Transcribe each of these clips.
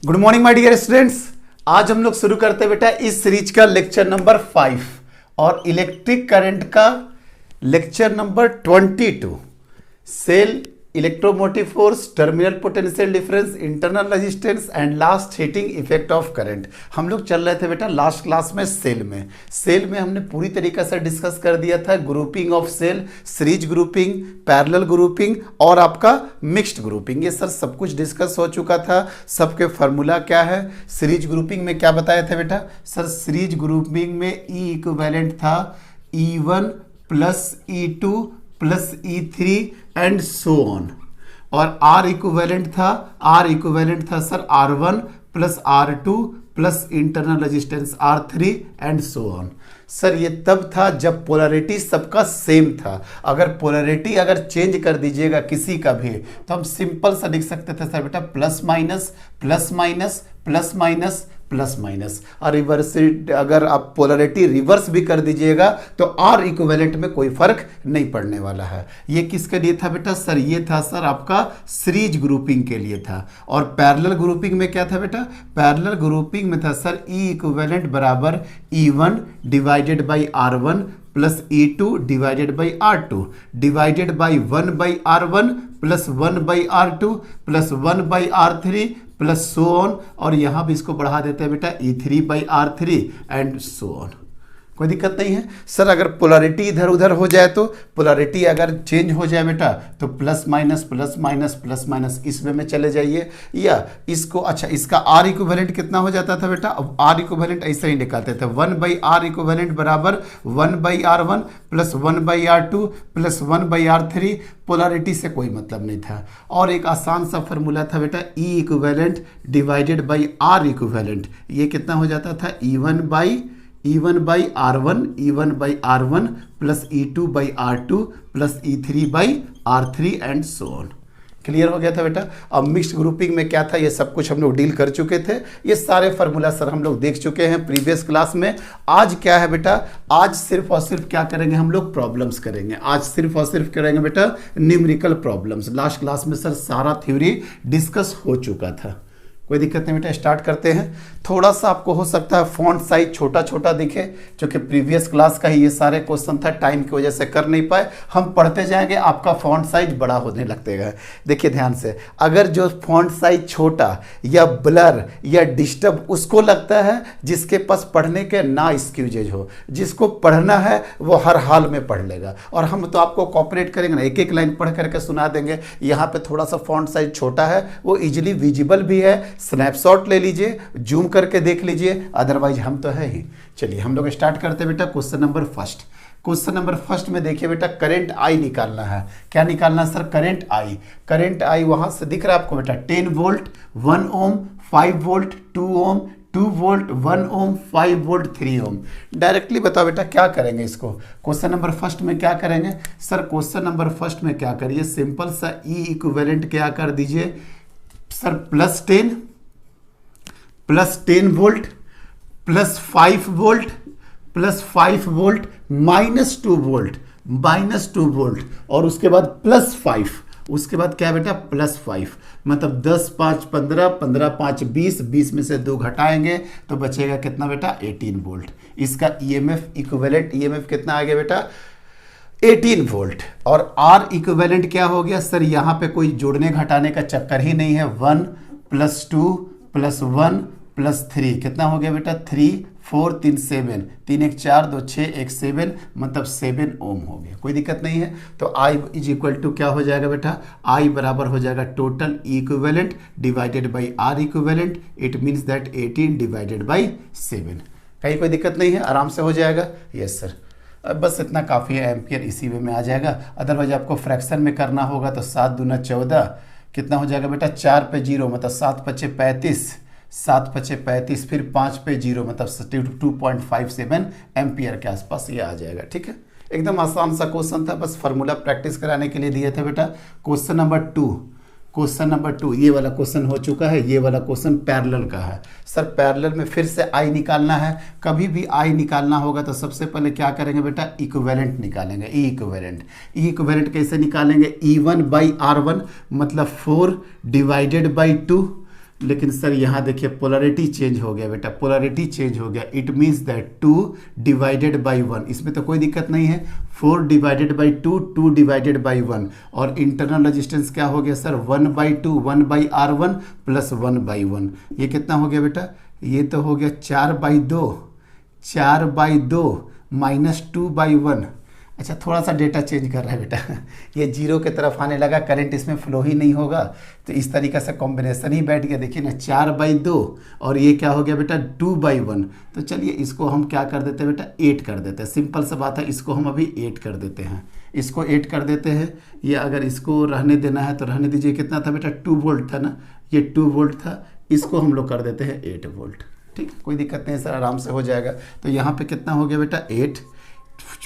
Good morning my dear students. आज हम लोग शुरू करते हैं बेटा इस सीरीज का लेक्चर नंबर 5 और इलेक्ट्रिक करंट का lecture number 22। Cell, electromotive force, terminal potential difference, internal resistance and last heating effect of current. हम लोग चल रहे थे बेटा लास्ट क्लास में सेल में हमने पूरी तरीके से डिस्कस कर दिया था grouping of cell, series grouping, parallel grouping और आपका मिक्स्ड ग्रुपिंग। ये सर सब कुछ डिस्कस हो चुका था। सबके फार्मूला क्या है? सीरीज ग्रुपिंग में क्या बताया था बेटा? सर सीरीज ग्रुपिंग में ई इक्विवेलेंट था E1 plus E2 plus E3 and so on, और R इक्विवेलेंट था sir R1 plus R2 plus internal resistance R3 and so on. Sir ये तब था जब पोलैरिटी सबका सेम था। अगर पोलैरिटी चेंज कर दीजिएगा किसी का भी तो हम सिंपल सा लिख सकते थे सर बेटा plus minus plus minus plus minus plus minus. और रिवर्स अगर आप पोलैरिटी रिवर्स भी कर दीजिएगा तो आर इक्विवेलेंट में कोई फर्क नहीं पड़ने वाला है। ये किसके लिए था बेटा? सर ये था सर आपका सीरीज ग्रुपिंग के लिए था। और पैरेलल ग्रुपिंग में क्या था बेटा? पैरेलल ग्रुपिंग में था सर ई इक्विवेलेंट बराबर E1 divided by R1 plus E2 divided by R2 divided by 1 by R1 plus 1 by R2 plus 1 by R3 plus so on, और यहां भी इसको बढ़ा देते हैं बेटा E3 by R3 and so on. कोई दिक्कत नहीं है सर। अगर पोलैरिटी इधर उधर हो जाए तो पोलैरिटी अगर चेंज हो जाए बेटा तो plus minus plus minus plus minus इस वे में चले जाइए, या इसको इसका आर इक्विवेलेंट कितना हो जाता था बेटा? अब आर इक्विवेलेंट ऐसे ही निकालते थे 1 बाई आर इक्विवेलेंट बराबर 1 by R1 plus 1 by R2 plus 1 by R3। Polarity से कोई मतलब नहीं था। और एक आसान सा फॉर्मूला था बेटा E equivalent divided by R equivalent. ये कितना हो जाता था? E1 by R1 plus E2 by R2 plus E3 by R3 and so on. Clear हो गया था बेटा? अब मिक्स्ड ग्रुपिंग में क्या था ये सब कुछ हम लोग डील कर चुके थे। ये सारे फार्मूला सर हम लोग देख चुके हैं प्रीवियस क्लास में। आज क्या है बेटा? आज सिर्फ और सिर्फ क्या करेंगे हम लोग? प्रॉब्लम्स करेंगे। आज सिर्फ और सिर्फ करेंगे बेटा न्यूमेरिकल प्रॉब्लम्स। लास्ट क्लास में सर सारा थ्योरी डिस्कस हो चुका था। कोई दिक्कत नहीं बेटा, स्टार्ट करते हैं। थोड़ा सा आपको हो सकता है फॉन्ट साइज छोटा छोटा दिखे, क्योंकि प्रीवियस क्लास का ही ये सारे क्वेश्चन था, टाइम की वजह से कर नहीं पाए। हम पढ़ते जाएंगे, आपका फॉन्ट साइज बड़ा होने लगतेगा। देखिए ध्यान से, अगर जो फॉन्ट साइज छोटा या ब्लर या डिस्टर्ब उसको लगता है जिसके पास पढ़ने के ना एक्सक्यूजेज हो, जिसको पढ़ना है वो हर हाल में पढ़ लेगा। और हम तो आपको कॉपरेट करेंगे ना, एक एक लाइन पढ़ करके सुना देंगे। यहाँ पे थोड़ा सा फॉन्ट साइज छोटा है, वो इजिली विजिबल भी है। स्नैपशॉट ले लीजिए, जूम करके देख लीजिए, अदरवाइज हम तो है ही। चलिए हम लोग स्टार्ट करते हैं बेटा question number first. Question number first में देखिए बेटा करंट आई निकालना है। क्या निकालना है sir? Current I. Current I वहां से दिख रहा है आपको बेटा 10 वोल्ट 1 ओम 5 वोल्ट 2 ओम 2 वोल्ट 1 ओम 5 वोल्ट 3 ओम। डायरेक्टली बताओ बेटा क्या करेंगे इसको? क्वेश्चन नंबर फर्स्ट में क्या करेंगे सर? क्वेश्चन नंबर फर्स्ट में क्या करिए? सिंपल सा ई इक्विवेलेंट क्या कर दीजिए sir? Plus 10 volt plus 5 volt plus 5 volt minus 2 volt और उसके बाद प्लस 5। उसके बाद क्या बेटा? प्लस 5। मतलब 10 5 15 15 5 20 20 में से 2 घटाएंगे तो बचेगा कितना बेटा? 18 वोल्ट। इसका ईएमएफ इक्विवेलेंट ईएमएफ कितना आ गया बेटा? 18 वोल्ट। और आर इक्विवेलेंट क्या हो गया सर? यहाँ पे कोई जोड़ने घटाने का चक्कर ही नहीं है। 1 प्लस 2 प्लस 1 प्लस 3 कितना हो गया बेटा? 3 4 3 7 3 1 4 2 6 1 7 मतलब 7 ओम हो गया। कोई दिक्कत नहीं है। तो I इज इक्वल टू क्या हो जाएगा बेटा? I बराबर हो जाएगा total equivalent divided by R equivalent. It means that 18 divided by 7। कहीं कोई दिक्कत नहीं है, आराम से हो जाएगा। यस सर, बस इतना काफ़ी है। एम्पियर इसी वे में आ जाएगा। अदरवाइज आपको फ्रैक्शन में करना होगा तो 7 दूना 14 कितना हो जाएगा बेटा? 4 पे 0 मतलब 7 पचे 35 7 पचे 35 फिर 5 पे 0 मतलब 2.57 एम्पियर के आसपास ये आ जाएगा। ठीक है, एकदम आसान सा क्वेश्चन था, बस फार्मूला प्रैक्टिस कराने के लिए दिए थे बेटा। क्वेश्चन नंबर 2 ये वाला क्वेश्चन हो चुका है। ये वाला क्वेश्चन पैरेलल का है। सर पैरेलल में फिर से आई निकालना है। कभी भी आई निकालना होगा तो सबसे पहले क्या करेंगे बेटा? इक्विवेलेंट निकालेंगे। ई इक्विवेलेंट कैसे निकालेंगे? E1 बाई R1 मतलब 4 डिवाइडेड बाई 2 लेकिन सर यहाँ देखिए पोलैरिटी चेंज हो गया बेटा, पोलैरिटी चेंज हो गया। It means that 2 divided by 1, इसमें तो कोई दिक्कत नहीं है। 4 डिवाइडेड बाई 2, 2 डिवाइडेड बाई 1, और इंटरनल रेजिस्टेंस क्या हो गया सर 1/2, 1/R1 प्लस 1/1। ये कितना हो गया बेटा, ये तो हो गया 4/2, 4/2 माइनस 2/1। अच्छा थोड़ा सा डेटा चेंज कर रहा है बेटा, ये जीरो की तरफ आने लगा, करंट इसमें फ्लो ही नहीं होगा, तो इस तरीके से कॉम्बिनेशन ही बैठ गया। देखिए ना 4/2 और ये क्या हो गया बेटा 2/1। तो चलिए इसको हम क्या कर देते हैं बेटा 8 कर देते हैं, सिंपल सा बात है, इसको हम अभी 8 कर देते हैं, इसको 8 कर देते हैं। ये अगर इसको रहने देना है तो रहने दीजिए, कितना था बेटा 2 वोल्ट था ना, ये 2 वोल्ट था, इसको हम लोग कर देते हैं 8 वोल्ट। ठीक है, कोई दिक्कत नहीं सर, आराम से हो जाएगा। तो यहाँ पे कितना हो गया बेटा 8,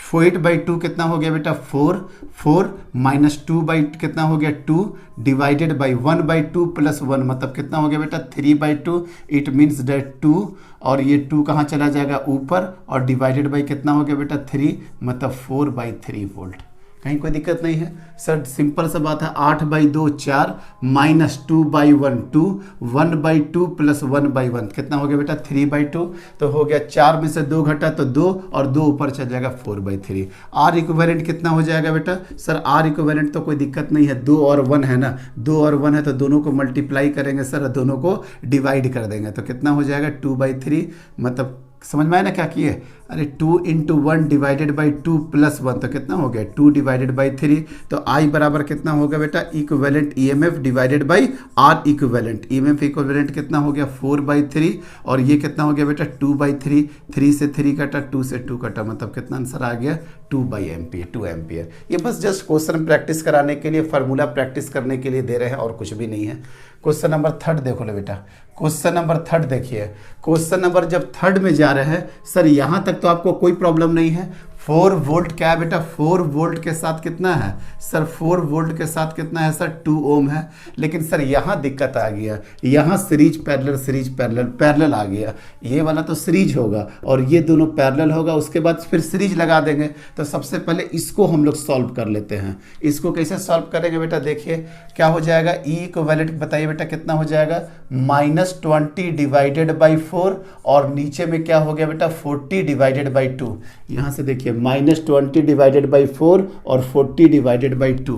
8/2 कितना हो गया बेटा 4, 4 माइनस 2/2 कितना हो गया 2 डिवाइडेड बाई 1/2 प्लस 1, मतलब कितना हो गया बेटा 3/2। इट मीन्स डेट 2, और ये 2 कहाँ चला जाएगा ऊपर, और डिवाइडेड बाई कितना हो गया बेटा 3, मतलब 4/3 वोल्ट। कहीं कोई दिक्कत नहीं है सर, सिंपल सा बात है। 8/2 4 माइनस 2/1 2, 1/2 प्लस 1/1 कितना हो गया बेटा 3/2। तो हो गया 4 में से 2 घटा तो 2, और 2 ऊपर चल जाएगा 4/3। आर इक्विवेलेंट कितना हो जाएगा बेटा, सर आर इक्विवेलेंट तो कोई दिक्कत नहीं है, 2 और 1 है ना, 2 और 1 है तो दोनों को मल्टीप्लाई करेंगे सर, दोनों को डिवाइड कर देंगे, तो कितना हो जाएगा 2/3। मतलब समझ में आया ना क्या किए, अरे 2 × 1 डिवाइडेड बाई 2 प्लस 1, तो कितना हो गया 2 डिवाइडेड बाई 3। तो आई बराबर कितना होगा बेटा equivalent EMF divided by R equivalent. EMF equivalent कितना हो गया 4/3, और ये कितना हो गया बेटा 2/3, 3 से 3 कटा, 2 से 2 कटा, मतलब कितना आंसर आ गया 2 एम्पियर। ये बस जस्ट क्वेश्चन प्रैक्टिस कराने के लिए, फार्मूला प्रैक्टिस करने के लिए दे रहे हैं, और कुछ भी नहीं है। क्वेश्चन नंबर 3 देखो लो बेटा, क्वेश्चन नंबर 3 देखिए। क्वेश्चन नंबर जब 3 में जा रहे हैं सर, यहाँ तक तो आपको कोई प्रॉब्लम नहीं है। 4 वोल्ट क्या है बेटा, 4 वोल्ट के साथ कितना है सर, 4 वोल्ट के साथ कितना है सर 2 ओम है। लेकिन सर यहाँ दिक्कत आ गया, यहाँ सीरीज पैरेलल आ गया। ये वाला तो सीरीज होगा और ये दोनों पैरेलल होगा, उसके बाद फिर सीरीज लगा देंगे। तो सबसे पहले इसको हम लोग सॉल्व कर लेते हैं। इसको कैसे सॉल्व करेंगे बेटा, देखिए क्या हो जाएगा, ई इक्विवेलेंट बताइए बेटा कितना हो जाएगा -20 डिवाइडेड बाई 4, और नीचे में क्या हो गया बेटा 40 डिवाइडेड बाई 2। यहाँ से देखिए -20 डिवाइडेड बाई 4 और 40 डिवाइडेड बाई 2,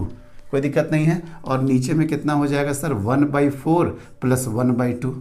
कोई दिक्कत नहीं है। और नीचे में कितना हो जाएगा सर 1/4 प्लस 1/2,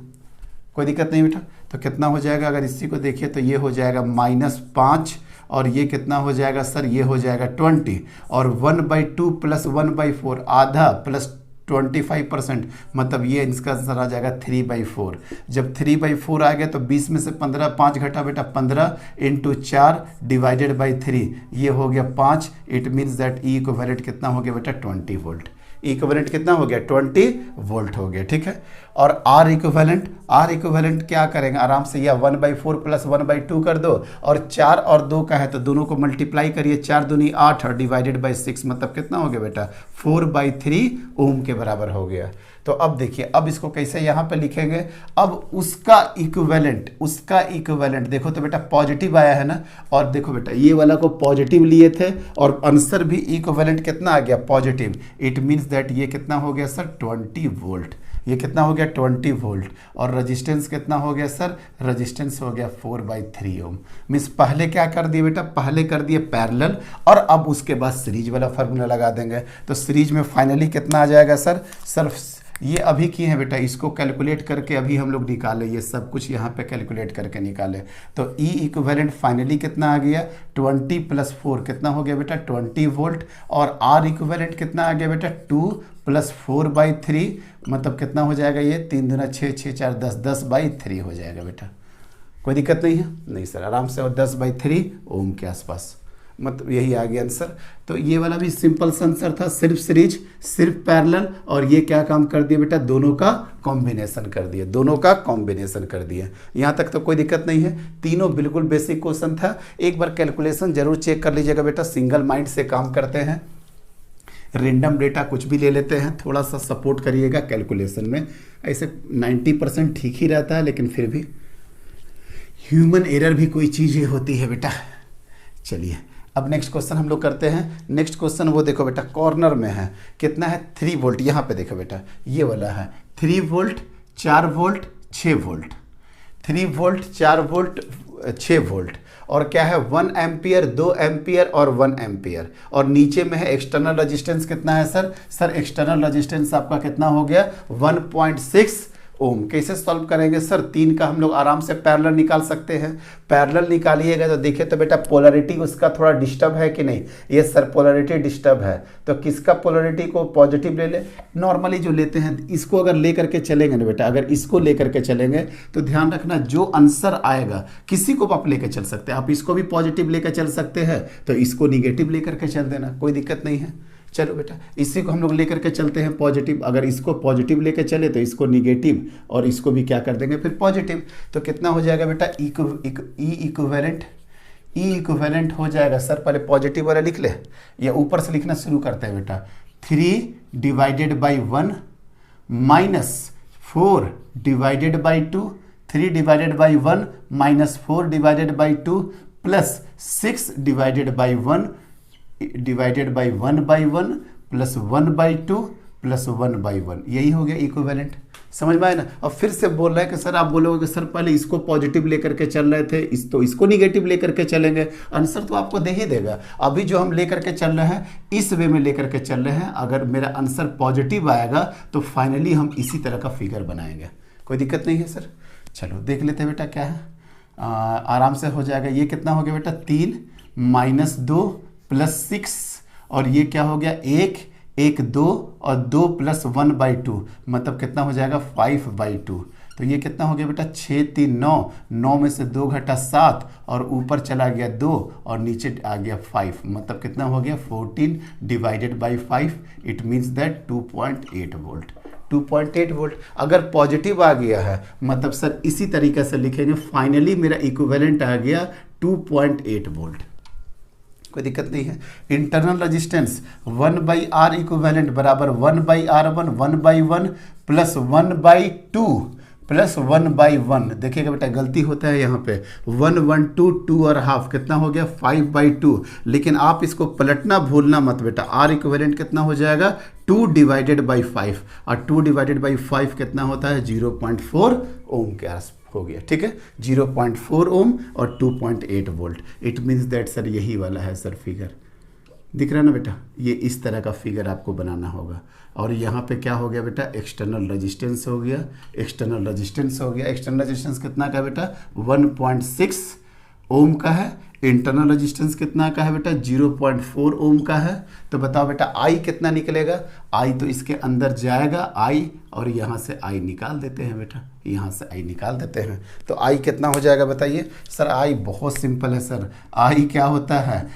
कोई दिक्कत नहीं बेटा। तो कितना हो जाएगा, अगर इसी को देखिए तो ये हो जाएगा -5, और ये कितना हो जाएगा सर, ये हो जाएगा 20, और 1/2 प्लस 1/4 आधा प्लस 25%, मतलब ये इसका आंसर आ जाएगा 3/4। जब 3/4 आ गया तो 20 में से 15, 5 घटा बेटा 15 × 4 डिवाइडेड बाई 3, ये हो गया 5। It means that E equivalent कितना हो गया बेटा 20 वोल्ट। इक्विवेलेंट कितना हो गया 20 वोल्ट हो गया, ठीक है। और आर इक्विवेलेंट क्या करेंगे, आराम से यह 1/4 प्लस 1/2 कर दो, और 4 और 2 का है तो दोनों को मल्टीप्लाई करिए, 4 दूनी 8 और डिवाइडेड बाई 6, मतलब कितना हो गया बेटा 4/3 ओम के बराबर हो गया। तो अब देखिए, अब इसको कैसे यहाँ पे लिखेंगे, अब उसका इक्विवेलेंट देखो तो बेटा पॉजिटिव आया है ना, और देखो बेटा ये वाला को पॉजिटिव लिए थे और आंसर भी इक्विवेलेंट कितना आ गया पॉजिटिव। इट मीन्स दैट ये कितना हो गया सर 20 वोल्ट, ये कितना हो गया 20 वोल्ट। और रेजिस्टेंस कितना हो गया सर, रेजिस्टेंस हो गया 4/3 ओम। मीन्स पहले क्या कर दिए बेटा, पहले कर दिए पैरेलल, और अब उसके बाद सीरीज वाला फार्मूला लगा देंगे। तो सीरीज में फाइनली कितना आ जाएगा सर ये अभी किए हैं बेटा, इसको कैलकुलेट करके अभी हम लोग निकाले, ये सब कुछ यहाँ पे कैलकुलेट करके निकाले। तो ई इक्विवेलेंट फाइनली कितना आ गया 20 + 4 कितना हो गया बेटा 20 वोल्ट। और आर इक्विवेलेंट कितना आ गया बेटा 2 + 4/3, मतलब कितना हो जाएगा ये 3 दूना 6, 6 4 10, 10/3 हो जाएगा बेटा। कोई दिक्कत नहीं है, नहीं सर आराम से, और 10/3 ओम के आसपास, मतलब यही आ गया आंसर। तो ये वाला भी सिंपल सा आंसर था, सिर्फ सीरीज सिर्फ पैरेलल, और ये क्या काम कर दिया बेटा दोनों का कॉम्बिनेशन कर दिया, दोनों का कॉम्बिनेशन कर दिया। यहाँ तक तो कोई दिक्कत नहीं है, तीनों बिल्कुल बेसिक क्वेश्चन था। एक बार कैलकुलेशन जरूर चेक कर लीजिएगा बेटा, सिंगल माइंड से काम करते हैं, रेंडम डेटा कुछ भी ले लेते हैं, थोड़ा सा सपोर्ट करिएगा कैलकुलेशन में। ऐसे 90% ठीक ही रहता है, लेकिन फिर भी ह्यूमन एरर भी कोई चीज़ ही होती है बेटा। चलिए अब नेक्स्ट क्वेश्चन हम लोग करते हैं। नेक्स्ट क्वेश्चन वो देखो बेटा कॉर्नर में है, कितना है 3 वोल्ट। यहाँ पे देखो बेटा ये वाला है 3 volt, 4 volt 6 volt, 3 volt 4 volt 6 volt, और क्या है 1 एम्पियर 2 एम्पियर और 1 एम्पियर, और नीचे में है एक्सटर्नल रेजिस्टेंस कितना है सर एक्सटर्नल रेजिस्टेंस आपका कितना हो गया 1.6 ओम। कैसे सॉल्व करेंगे सर, 3 का हम लोग आराम से पैरेलल निकाल सकते हैं। पैरेलल निकालिएगा तो देखिए तो बेटा पोलैरिटी उसका थोड़ा डिस्टर्ब है कि नहीं, ये सर पोलैरिटी डिस्टर्ब है, तो किसका पोलैरिटी को पॉजिटिव ले ले, नॉर्मली जो लेते हैं इसको अगर ले करके चलेंगे ना बेटा, अगर इसको ले करके चलेंगे तो ध्यान रखना जो आंसर आएगा किसी को आप लेकर चल सकते हैं, आप इसको भी पॉजिटिव लेकर चल सकते हैं तो इसको निगेटिव लेकर के चल देना, कोई दिक्कत नहीं है। चलो बेटा इसी को हम लोग लेकर के चलते हैं पॉजिटिव, अगर इसको पॉजिटिव लेकर चले तो इसको निगेटिव और इसको भी क्या कर देंगे फिर पॉजिटिव, तो कितना हो जाएगा बेटा ई इक्विवेलेंट हो जाएगा सर, पहले पॉजिटिव वाला लिख ले या ऊपर से लिखना शुरू करते हैं बेटा, 3 divided by 1 minus 4 divided by 2, 3 divided by 1 minus 4 divided by 2 plus 6 divided by 1 divided by 1 by 1 plus 1 by 2 plus 1 by 1, यही हो गया इक्विवेलेंट। समझ में आए ना। और फिर से बोल रहा है कि सर आप बोलोगे कि सर पहले इसको पॉजिटिव लेकर के चल रहे थे, इसको निगेटिव लेकर के चलेंगे, आंसर तो आपको दे ही देगा। अभी जो हम लेकर के चल रहे हैं इस वे में लेकर के चल रहे हैं, अगर मेरा आंसर पॉजिटिव आएगा तो फाइनली हम इसी तरह का फिगर बनाएंगे, कोई दिक्कत नहीं है सर। चलो देख लेते हैं बेटा क्या है, आराम से हो जाएगा। ये कितना हो गया बेटा 3 माइनस 2 प्लस 6, और ये क्या हो गया 1 1 2 और 2 प्लस 1 बाई 2, मतलब कितना हो जाएगा 5 बाई 2। तो ये कितना हो गया बेटा 6 3 9, 9 में से 2 घटा 7 और ऊपर चला गया 2 और नीचे आ गया 5, मतलब कितना हो गया 14 divided by 5, it means that 2.8 volt. 2.8 volt अगर पॉजिटिव आ गया है मतलब सर इसी तरीके से लिखेंगे, फाइनली मेरा इक्विवेलेंट आ गया 2.8 वोल्ट, कोई दिक्कत नहीं है। Internal resistance 1 by R equivalent बराबर 1 by R1 1 by 1 plus 1 by 2 plus 1 by 1, देखिएगा बेटा गलती होता है यहाँ पे 1 1 2 2 और हाफ, कितना हो गया 5 बाई 2, लेकिन आप इसको पलटना भूलना मत बेटा, आर इक्विवेलेंट कितना हो जाएगा 2 डिवाइडेड बाई 5, और 2 डिवाइडेड बाई 5 कितना होता है 0.4 ओम के आस हो गया, ठीक है 0.4 ओम और 2.8 volt, it means that sir यही वाला है सर फिगर, दिख रहा है ना बेटा। ये इस तरह का फिगर आपको बनाना होगा। और यहाँ पे क्या हो गया बेटा एक्सटर्नल रेजिस्टेंस हो गया, एक्सटर्नल रेजिस्टेंस हो गया, एक्सटर्नल रेजिस्टेंस कितना का बेटा 1.6 ओम का है, इंटरनल रेजिस्टेंस कितना का है बेटा 0.4 ओम का है। तो बताओ बेटा आई कितना निकलेगा, आई तो इसके अंदर जाएगा आई, और यहाँ से आई निकाल देते हैं बेटा, यहाँ से आई निकाल देते हैं, तो आई कितना हो जाएगा बताइए सर। आई बहुत सिंपल है सर, आई क्या होता है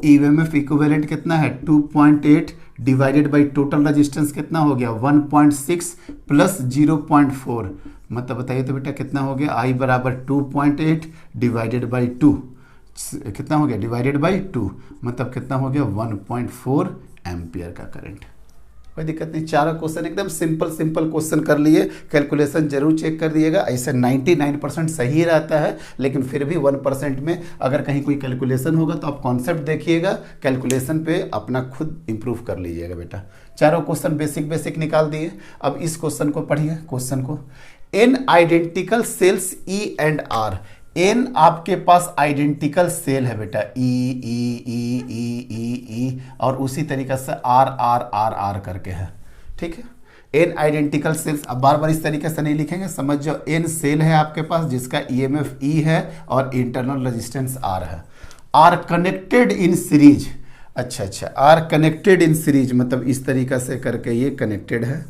ईएमएफ इक्विवेलेंट कितना है 2.8 डिवाइडेड बाई टोटल रेजिस्टेंस कितना हो गया 1.6 प्लस 0.4, मतलब बताइए तो बेटा कितना हो गया आई बराबर 2.8 डिवाइडेड बाई 2, कितना हो गया डिवाइडेड बाई 2, मतलब कितना हो गया 1.4 एम्पियर का करंट। कोई दिक्कत नहीं, चारों क्वेश्चन एकदम सिंपल क्वेश्चन कर लिए, कैलकुलेशन जरूर चेक कर दिएगा। ऐसे 99% सही रहता है, लेकिन फिर भी 1% में अगर कहीं कोई कैलकुलेशन होगा तो आप कॉन्सेप्ट देखिएगा, कैलकुलेशन पे अपना खुद इंप्रूव कर लीजिएगा बेटा। चारों क्वेश्चन बेसिक निकाल दिए। अब इस क्वेश्चन को पढ़िए, क्वेश्चन को n identical cells E and R, n आपके पास आइडेंटिकल सेल है बेटा ई और उसी तरीके से आर करके है, ठीक है। एन आइडेंटिकल सेल्स, अब बार बार इस तरीके से नहीं लिखेंगे, समझ जाओ एन सेल है आपके पास जिसका ईएमएफ ई है और इंटरनल रेजिस्टेंस आर है, आर कनेक्टेड इन सीरीज। अच्छा आर कनेक्टेड इन सीरीज मतलब इस तरीका से करके ये कनेक्टेड है,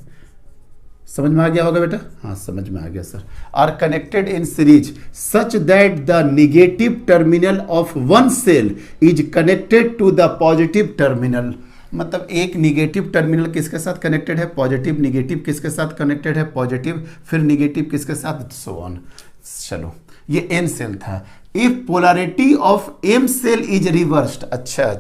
समझ में आ गया होगा बेटा, हाँ समझ में आ गया sir. Are connected in series such that the negative terminal of one cell is connected to the positive terminal, मतलब एक निगेटिव टर्मिनल किसके साथ कनेक्टेड है पॉजिटिव, निगेटिव किसके साथ कनेक्टेड है पॉजिटिव, फिर निगेटिव किसके साथ, सो ऑन। चलो ये एन सेल था। If polarity of m cell is reversed, अच्छा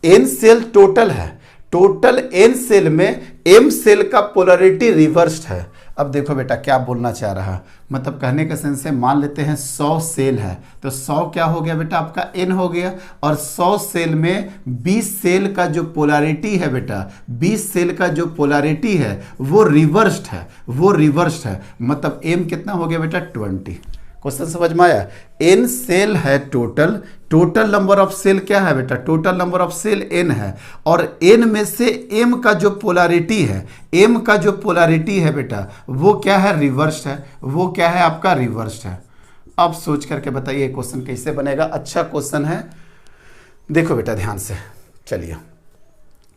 एन सेल टोटल है, टोटल एन सेल में एम सेल का पोलैरिटी रिवर्स्ड है। अब देखो बेटा क्या बोलना चाह रहा, मतलब कहने का सेंस है, मान लेते हैं 100 सेल है तो 100 क्या हो गया बेटा आपका n हो गया, और 100 सेल में 20 सेल का जो पोलैरिटी है बेटा, 20 सेल का जो पोलैरिटी है वो रिवर्स्ड है, वो रिवर्स्ड है, मतलब m कितना हो गया बेटा 20। क्वेश्चन समझ में आया? n सेल है total, total number of cell क्या है बेटा, total number of cell n है, और n में से m का जो पोलैरिटी है, m का जो पोलैरिटी है बेटा वो क्या है, रिवर्स्ड है, वो क्या है आपका रिवर्स्ड है। अब सोच करके बताइए क्वेश्चन कैसे बनेगा, अच्छा क्वेश्चन है, देखो बेटा ध्यान से। चलिए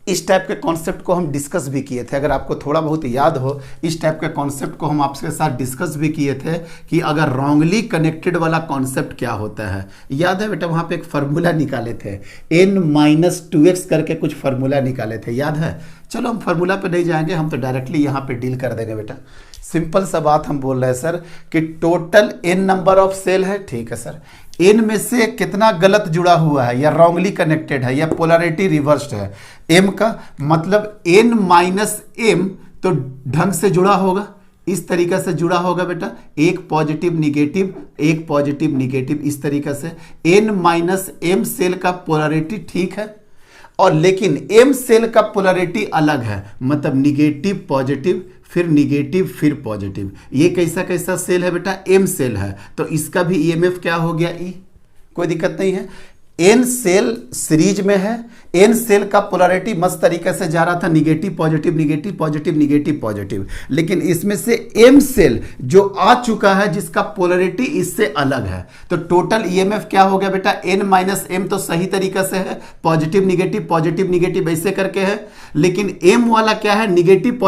इस टाइप के कॉन्सेप्ट को हम डिस्कस भी किए थे, अगर आपको थोड़ा बहुत याद हो, इस टाइप के कॉन्सेप्ट को हम आपके साथ डिस्कस भी किए थे कि अगर रॉन्गली कनेक्टेड वाला कॉन्सेप्ट क्या होता है। याद है बेटा वहाँ पे एक फार्मूला निकाले थे, n-2x करके कुछ फार्मूला निकाले थे, याद है? चलो हम फार्मूला पे नहीं जाएंगे, हम तो डायरेक्टली यहाँ पे डील कर देंगे बेटा। सिंपल सा बात हम बोल रहे हैं सर कि total n number of cell है, ठीक है सर, n में से कितना गलत जुड़ा हुआ है या रॉन्गली कनेक्टेड है या पोलैरिटी रिवर्स्ड है, m का मतलब n माइनस m तो ढंग से जुड़ा होगा, इस तरीके से जुड़ा होगा बेटा, एक पॉजिटिव निगेटिव, एक पॉजिटिव निगेटिव, इस तरीके से n माइनस m सेल का पोलैरिटी ठीक है, और लेकिन m सेल का पोलैरिटी अलग है, मतलब निगेटिव पॉजिटिव फिर निगेटिव फिर पॉजिटिव। ये कैसा कैसा सेल है बेटा, m सेल है, तो इसका भी ईएमएफ क्या हो गया E, कोई दिक्कत नहीं है। n सेल सीरीज में है, n सेल का पोलैरिटी मस्त तरीके से जा रहा था, negative positive negative positive negative positive, लेकिन इसमें से m सेल जो आ चुका है जिसका पोलैरिटी इससे अलग है, तो टोटल ईएमएफ क्या हो गया बेटा, n माइनस m तो सही तरीका से है, पॉजिटिव निगेटिव ऐसे करके है, लेकिन m वाला क्या है, निगेटिव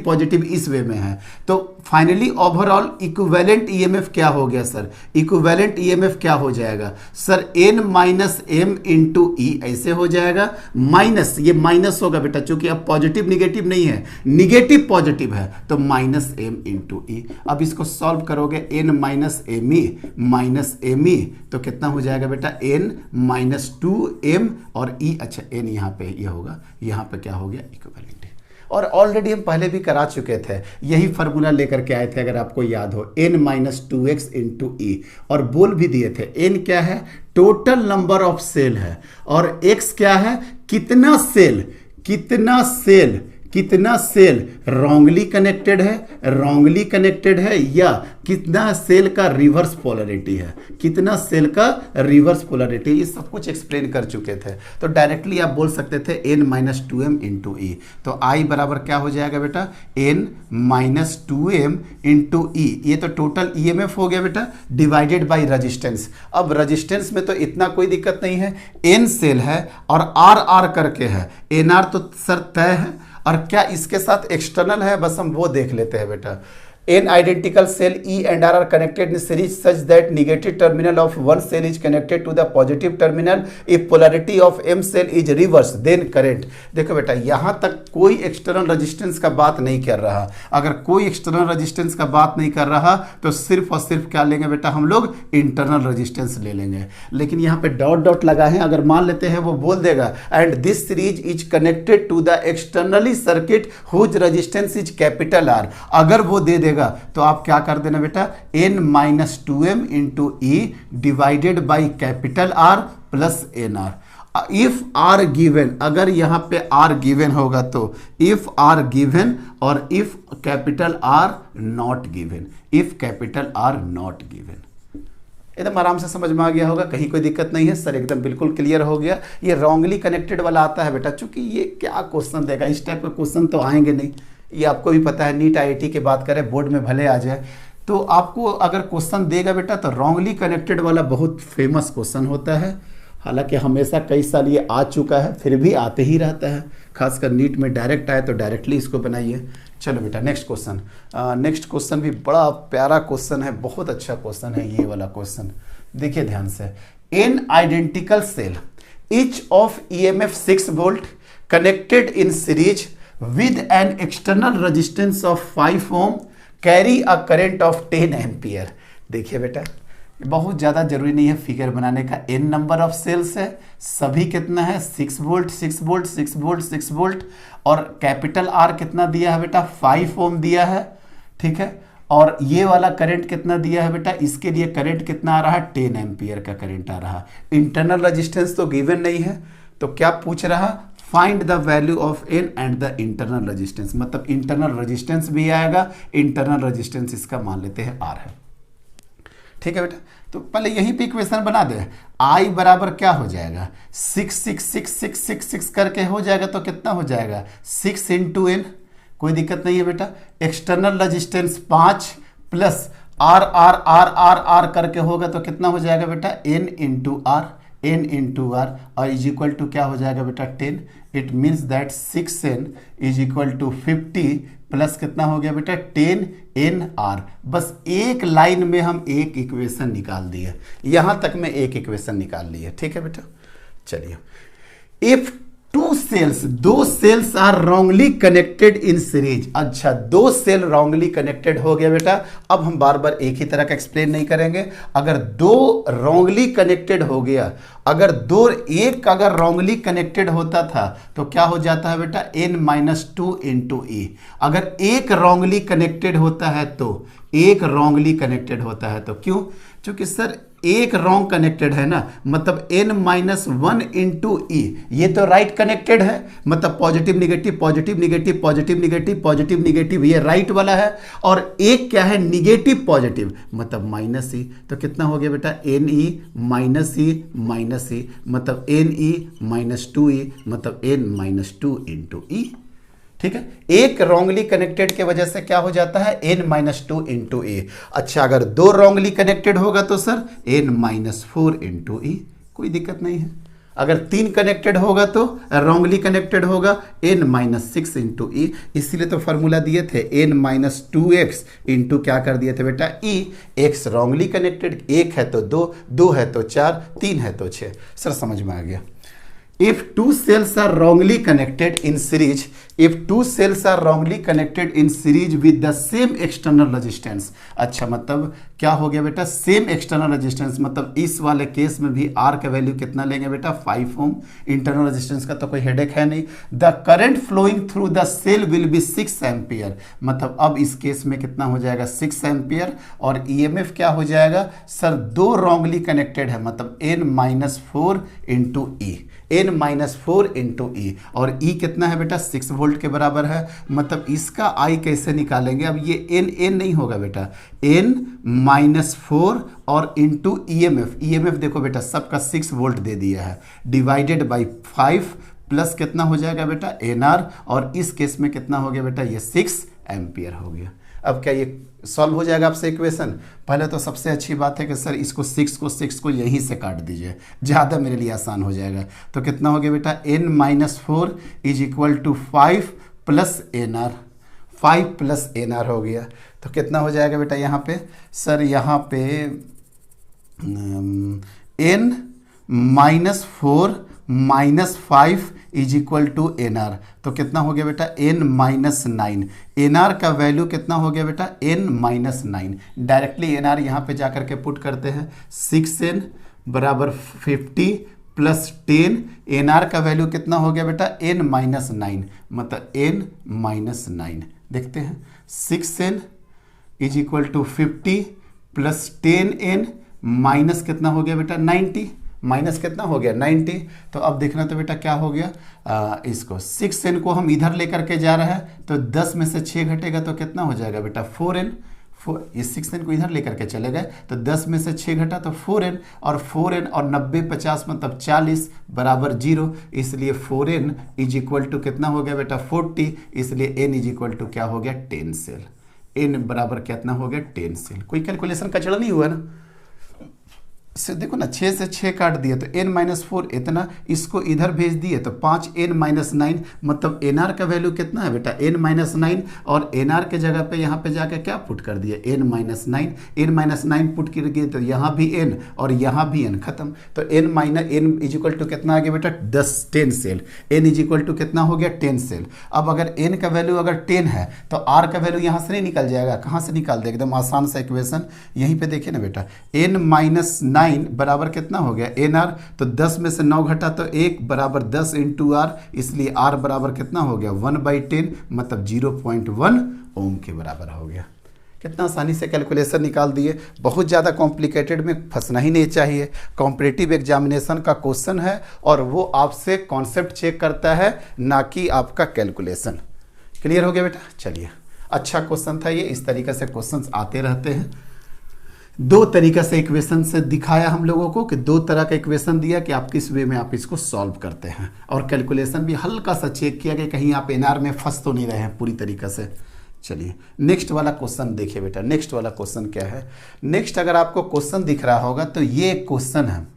पॉजिटिव इस वे में है। तो फाइनली ओवरऑल इक्विवेलेंट ईएमएफ क्या हो गया सर, इक्विवेलेंट ईएमएफ क्या हो जाएगा sir, n minus m into E ऐसे हो जाएगा, माइनस ये माइनस होगा बेटा, चूंकि अब पॉजिटिव निगेटिव नहीं है, निगेटिव पॉजिटिव है, तो माइनस m इंटू ई। अब इसको सॉल्व करोगे n माइनस एम ई तो कितना हो जाएगा बेटा, n माइनस 2m और e, अच्छा n यहाँ पे ये होगा, यहाँ पे क्या हो गया इक्विवेलेंट, और ऑलरेडी हम पहले भी करा चुके थे, यही फार्मूला लेकर के आए थे अगर आपको याद हो, n minus 2x into E, और बोल भी दिए थे n क्या है, टोटल नंबर ऑफ सेल है, और x क्या है, कितना सेल रॉन्गली कनेक्टेड है या कितना सेल का रिवर्स पोलैरिटी है, कितना सेल का रिवर्स पोलैरिटी, ये सब कुछ एक्सप्लेन कर चुके थे। तो डायरेक्टली आप बोल सकते थे n माइनस 2m इंटू ई, तो I बराबर क्या हो जाएगा बेटा, n माइनस 2m इंटू ई, ये तो टोटल ईएमएफ हो गया बेटा, डिवाइडेड बाई रजिस्टेंस। अब रजिस्टेंस में तो इतना कोई दिक्कत नहीं है, n सेल है और r करके है, nr तो सर तय है, और क्या इसके साथ एक्सटर्नल है, बस हम वो देख लेते हैं बेटा। n identical cell E and R are connected in series such that negative terminal of one cell is connected to the positive terminal. If polarity of M cell is reversed, then current। देखो बेटा यहाँ तक कोई external resistance का बात नहीं कर रहा, अगर कोई एक्सटर्नल रेजिस्टेंस का बात नहीं कर रहा तो सिर्फ और सिर्फ क्या लेंगे बेटा, हम लोग इंटरनल रेजिस्टेंस ले लेंगे। लेकिन यहाँ पे डॉट डॉट लगा है, अगर मान लेते हैं वो बोल देगा and this series is connected to the externally circuit whose resistance is capital R, अगर वो दे देगा तो आप क्या कर देना बेटा, n minus 2m into E divided by capital R plus nr। If R given, अगर यहाँ पे आर गिवन होगा तो इफ आर गिवन, और if capital R not given, if capital R not given. एकदम आराम से समझ में आ गया होगा, कहीं कोई दिक्कत नहीं है सर, एकदम बिल्कुल क्लियर हो गया। ये रॉन्गली कनेक्टेड वाला आता है बेटा, चूंकि ये क्या क्वेश्चन देगा, इस टाइप का क्वेश्चन तो आएंगे नहीं, ये आपको भी पता है, नीट आईआईटी की बात करें बोर्ड में भले आ जाए, तो आपको अगर क्वेश्चन देगा बेटा तो रॉन्गली कनेक्टेड वाला बहुत फेमस क्वेश्चन होता है। हालांकि हमेशा कई साल ये आ चुका है, फिर भी आते ही रहता है, खासकर नीट में डायरेक्ट आए तो डायरेक्टली इसको बनाइए। चलो बेटा नेक्स्ट क्वेश्चन, नेक्स्ट क्वेश्चन भी बड़ा प्यारा क्वेश्चन है, बहुत अच्छा क्वेश्चन है ये वाला क्वेश्चन, देखिए ध्यान से। N identical cell each of EMF 6 volt connected in series with an external resistance of 5 ohm carry a current of 10 ampere। देखिए बेटा बहुत ज़्यादा जरूरी नहीं है फिगर बनाने का, n नंबर ऑफ सेल्स है, सभी कितना है 6 वोल्ट 6 वोल्ट 6 वोल्ट 6 वोल्ट, और कैपिटल R कितना दिया है बेटा 5 ओम दिया है, ठीक है। और ये वाला करंट कितना दिया है बेटा, इसके लिए करंट कितना आ रहा है, 10 एम्पियर का करंट आ रहा। इंटरनल रेजिस्टेंस तो गिवन नहीं है, तो क्या पूछ रहा, find the value of n and the internal resistance, मतलब इंटरनल रेजिस्टेंस भी आएगा, इंटरनल रेजिस्टेंस इसका मान लेते हैं आर है। ठीक है बेटा, तो पहले यहीं पे इक्वेशन बना दे। आई बराबर क्या हो जाएगा, 6 6 6 6 6 6 करके हो जाएगा, तो कितना हो जाएगा 6 इंटू एन, कोई दिक्कत नहीं है बेटा। External resistance 5 plus R R R R R करके होगा, तो कितना हो जाएगा बेटा, n into R, n into R, और इज इक्वल टू क्या हो जाएगा बेटा 10। It means that 6n is equal to 50 plus कितना हो गया बेटा 10nr। बस एक लाइन में हम एक इक्वेशन निकाल दिए, यहां तक में एक इक्वेशन निकाल ली है। ठीक है बेटा, चलिए। इफ दो cells are wrongly connected in series. अच्छा, दो सेल रॉन्गली कनेक्टेड हो गया बेटा। अब हम बार बार एक ही तरह का एक्सप्लेन नहीं करेंगे। अगर दो रॉन्गली कनेक्टेड हो गया, अगर एक अगर रॉन्गली कनेक्टेड होता था तो क्या हो जाता है बेटा, n-2 इंटू ई। अगर एक रॉन्गली कनेक्टेड होता है तो एक रॉन्गली कनेक्टेड होता है तो क्यों, क्योंकि सर एक रॉन्ग कनेक्टेड है ना, मतलब n-1 इंटू ई, ये तो राइट कनेक्टेड है, मतलब positive negative positive negative positive negative positive negative, ये राइट वाला है। और एक क्या है, निगेटिव पॉजिटिव, मतलब माइनस ई। तो कितना हो गया बेटा, n-e मतलब n-e-2e मतलब n-2 इंटू ई। ठीक है, एक रॉन्गली कनेक्टेड के वजह से क्या हो जाता है, n-2 इंटू ए। अच्छा, अगर दो रॉन्गली कनेक्टेड होगा तो सर n-4 इंटू ई, कोई दिक्कत नहीं है। अगर 3 कनेक्टेड होगा तो रॉन्गली कनेक्टेड होगा n-6 इंटू ई। इसीलिए तो फॉर्मूला दिए थे n-2x इंटू क्या कर दिए थे बेटा e। x रॉन्गली कनेक्टेड, 1 है तो 2, 2 है तो 4, 3 है तो 6। सर समझ में आ गया। If two cells are wrongly connected in series, if two cells are wrongly connected in series with the same external resistance, अच्छा मतलब क्या हो गया बेटा, सेम एक्सटर्नल रेजिस्टेंस, मतलब इस वाले केस में भी R का वैल्यू कितना लेंगे बेटा, 5 ओम। इंटरनल रेजिस्टेंस का तो कोई हेडेक है नहीं। The current flowing through the cell will be 6 ampere, मतलब अब इस केस में कितना हो जाएगा 6 एम्पियर। और EMF क्या हो जाएगा सर, दो रॉन्गली कनेक्टेड है, मतलब n-4 इंटू ई, n-4 इंटू ई। और ई कितना है बेटा, 6 वोल्ट के बराबर है। मतलब इसका आई कैसे निकालेंगे, अब ये n नहीं होगा बेटा, n-4 और इंटू EMF देखो बेटा सबका 6 वोल्ट दे दिया है, डिवाइडेड बाई 5 प्लस कितना हो जाएगा बेटा NR, और इस केस में कितना हो गया बेटा, ये 6 एम्पियर हो गया। अब क्या ये सॉल्व हो जाएगा आपसे इक्वेशन। पहले तो सबसे अच्छी बात है कि सर इसको 6 को यहीं से काट दीजिए, ज़्यादा मेरे लिए आसान हो जाएगा। तो कितना हो गया बेटा, n-4 is equal to 5 plus NR, 5 plus NR हो गया। तो कितना हो जाएगा बेटा यहाँ पे, सर यहाँ पे n-4 minus 5 is equal to NR। तो कितना हो गया बेटा, n-9। NR का वैल्यू कितना हो गया बेटा, n-9। डायरेक्टली NR यहाँ पे जाकर के पुट करते हैं, 6n बराबर 50 प्लस 10। NR का वैल्यू कितना हो गया बेटा, n-9, मतलब n-9। देखते हैं, 6n इज इक्वल टू 50 प्लस 10n माइनस कितना हो गया बेटा 90, माइनस कितना हो गया 90। तो अब देखना तो बेटा क्या हो गया, इसको 6n को हम इधर लेकर के जा रहे हैं, तो 10 में से 6 घटेगा तो कितना हो जाएगा बेटा 4n। इस 6n को इधर लेकर के चले गए तो 10 में से 6 घटा तो 4n, और 4n और 90 50 मतलब 40 बराबर 0, इसलिए 4n इज इक्वल टू कितना हो गया बेटा 40, इसलिए n इज इक्वल टू क्या हो गया 10 सेल। n बराबर कितना हो गया 10 सेल। कोई कैलकुलेशन कचड़ा नहीं हुआ ना, से देखो ना 6 से 6 काट दिए तो n-4 इतना, इसको इधर भेज दिए तो 5n-9, मतलब NR का वैल्यू कितना है बेटा n-9, और NR के जगह पे यहाँ पे जाके क्या पुट कर दिए n-9 पुट कर दिए, तो यहाँ भी n और यहाँ भी n, खत्म। तो n इज इक्वल टू कितना आ गया बेटा 10 cell, n is equal to कितना हो गया 10 सेल। अब अगर n का वैल्यू अगर 10 है तो R का वैल्यू यहाँ से नहीं निकल जाएगा, कहाँ से निकाल दे, एकदम आसान सा इक्वेशन यहीं पे देखिए ना बेटा, n-9 बराबर कितना हो गया NR, तो 10 में से 9 घटा तो 1 बराबर 10 इंटू R, इसलिए R बराबर कितना हो गया 1/10, मतलब 0.1 ओम के बराबर हो गया। कितना आसानी से कैलकुलेशन निकाल दिए। बहुत ज़्यादा कॉम्प्लिकेटेड में फंसना ही नहीं चाहिए। कॉम्पिटिटिव एग्जामिनेशन का क्वेश्चन है और वो आपसे कॉन्सेप्ट चेक करता है, ना कि आपका कैलकुलेशन। क्लियर हो गया बेटा? चलिए, अच्छा क्वेश्चन था ये। इस तरीके से क्वेश्चंस आते रहते हैं। दो तरीका से इक्वेशन से दिखाया हम लोगों को कि दो तरह का इक्वेशन दिया कि आप किस वे में आप इसको सॉल्व करते हैं, और कैलकुलेशन भी हल्का सा चेक किया कि कहीं आप एनआर में फंस तो नहीं रहे हैं पूरी तरीका से। चलिए नेक्स्ट वाला क्वेश्चन देखिए बेटा। नेक्स्ट वाला क्वेश्चन क्या है? नेक्स्ट अगर आपको क्वेश्चन दिख रहा होगा तो ये क्वेश्चन है,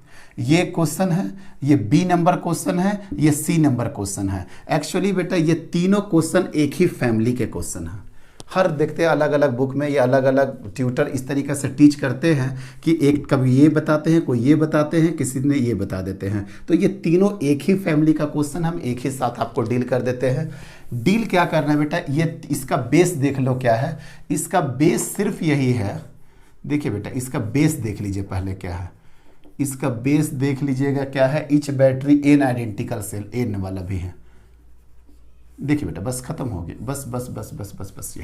ये क्वेश्चन है, ये बी नंबर क्वेश्चन है, ये सी नंबर क्वेश्चन है। एक्चुअली बेटा ये तीनों क्वेश्चन एक ही फैमिली के क्वेश्चन हैं। हर देखते हैं अलग अलग बुक में, या अलग अलग ट्यूटर इस तरीके से टीच करते हैं कि एक कभी ये बताते हैं, कोई ये बताते हैं, किसी ने ये बता देते हैं। तो ये तीनों एक ही फैमिली का क्वेश्चन हम एक ही साथ आपको डील कर देते हैं। डील क्या करना है बेटा? ये इसका बेस देख लो क्या है। इसका बेस सिर्फ यही है। देखिए बेटा इसका बेस देख लीजिए पहले क्या है। इसका बेस देख लीजिएगा क्या है। Each battery n identical cell, n वाला भी है। देखिए बेटा बस खत्म हो गया। बस बस बस बस बस बस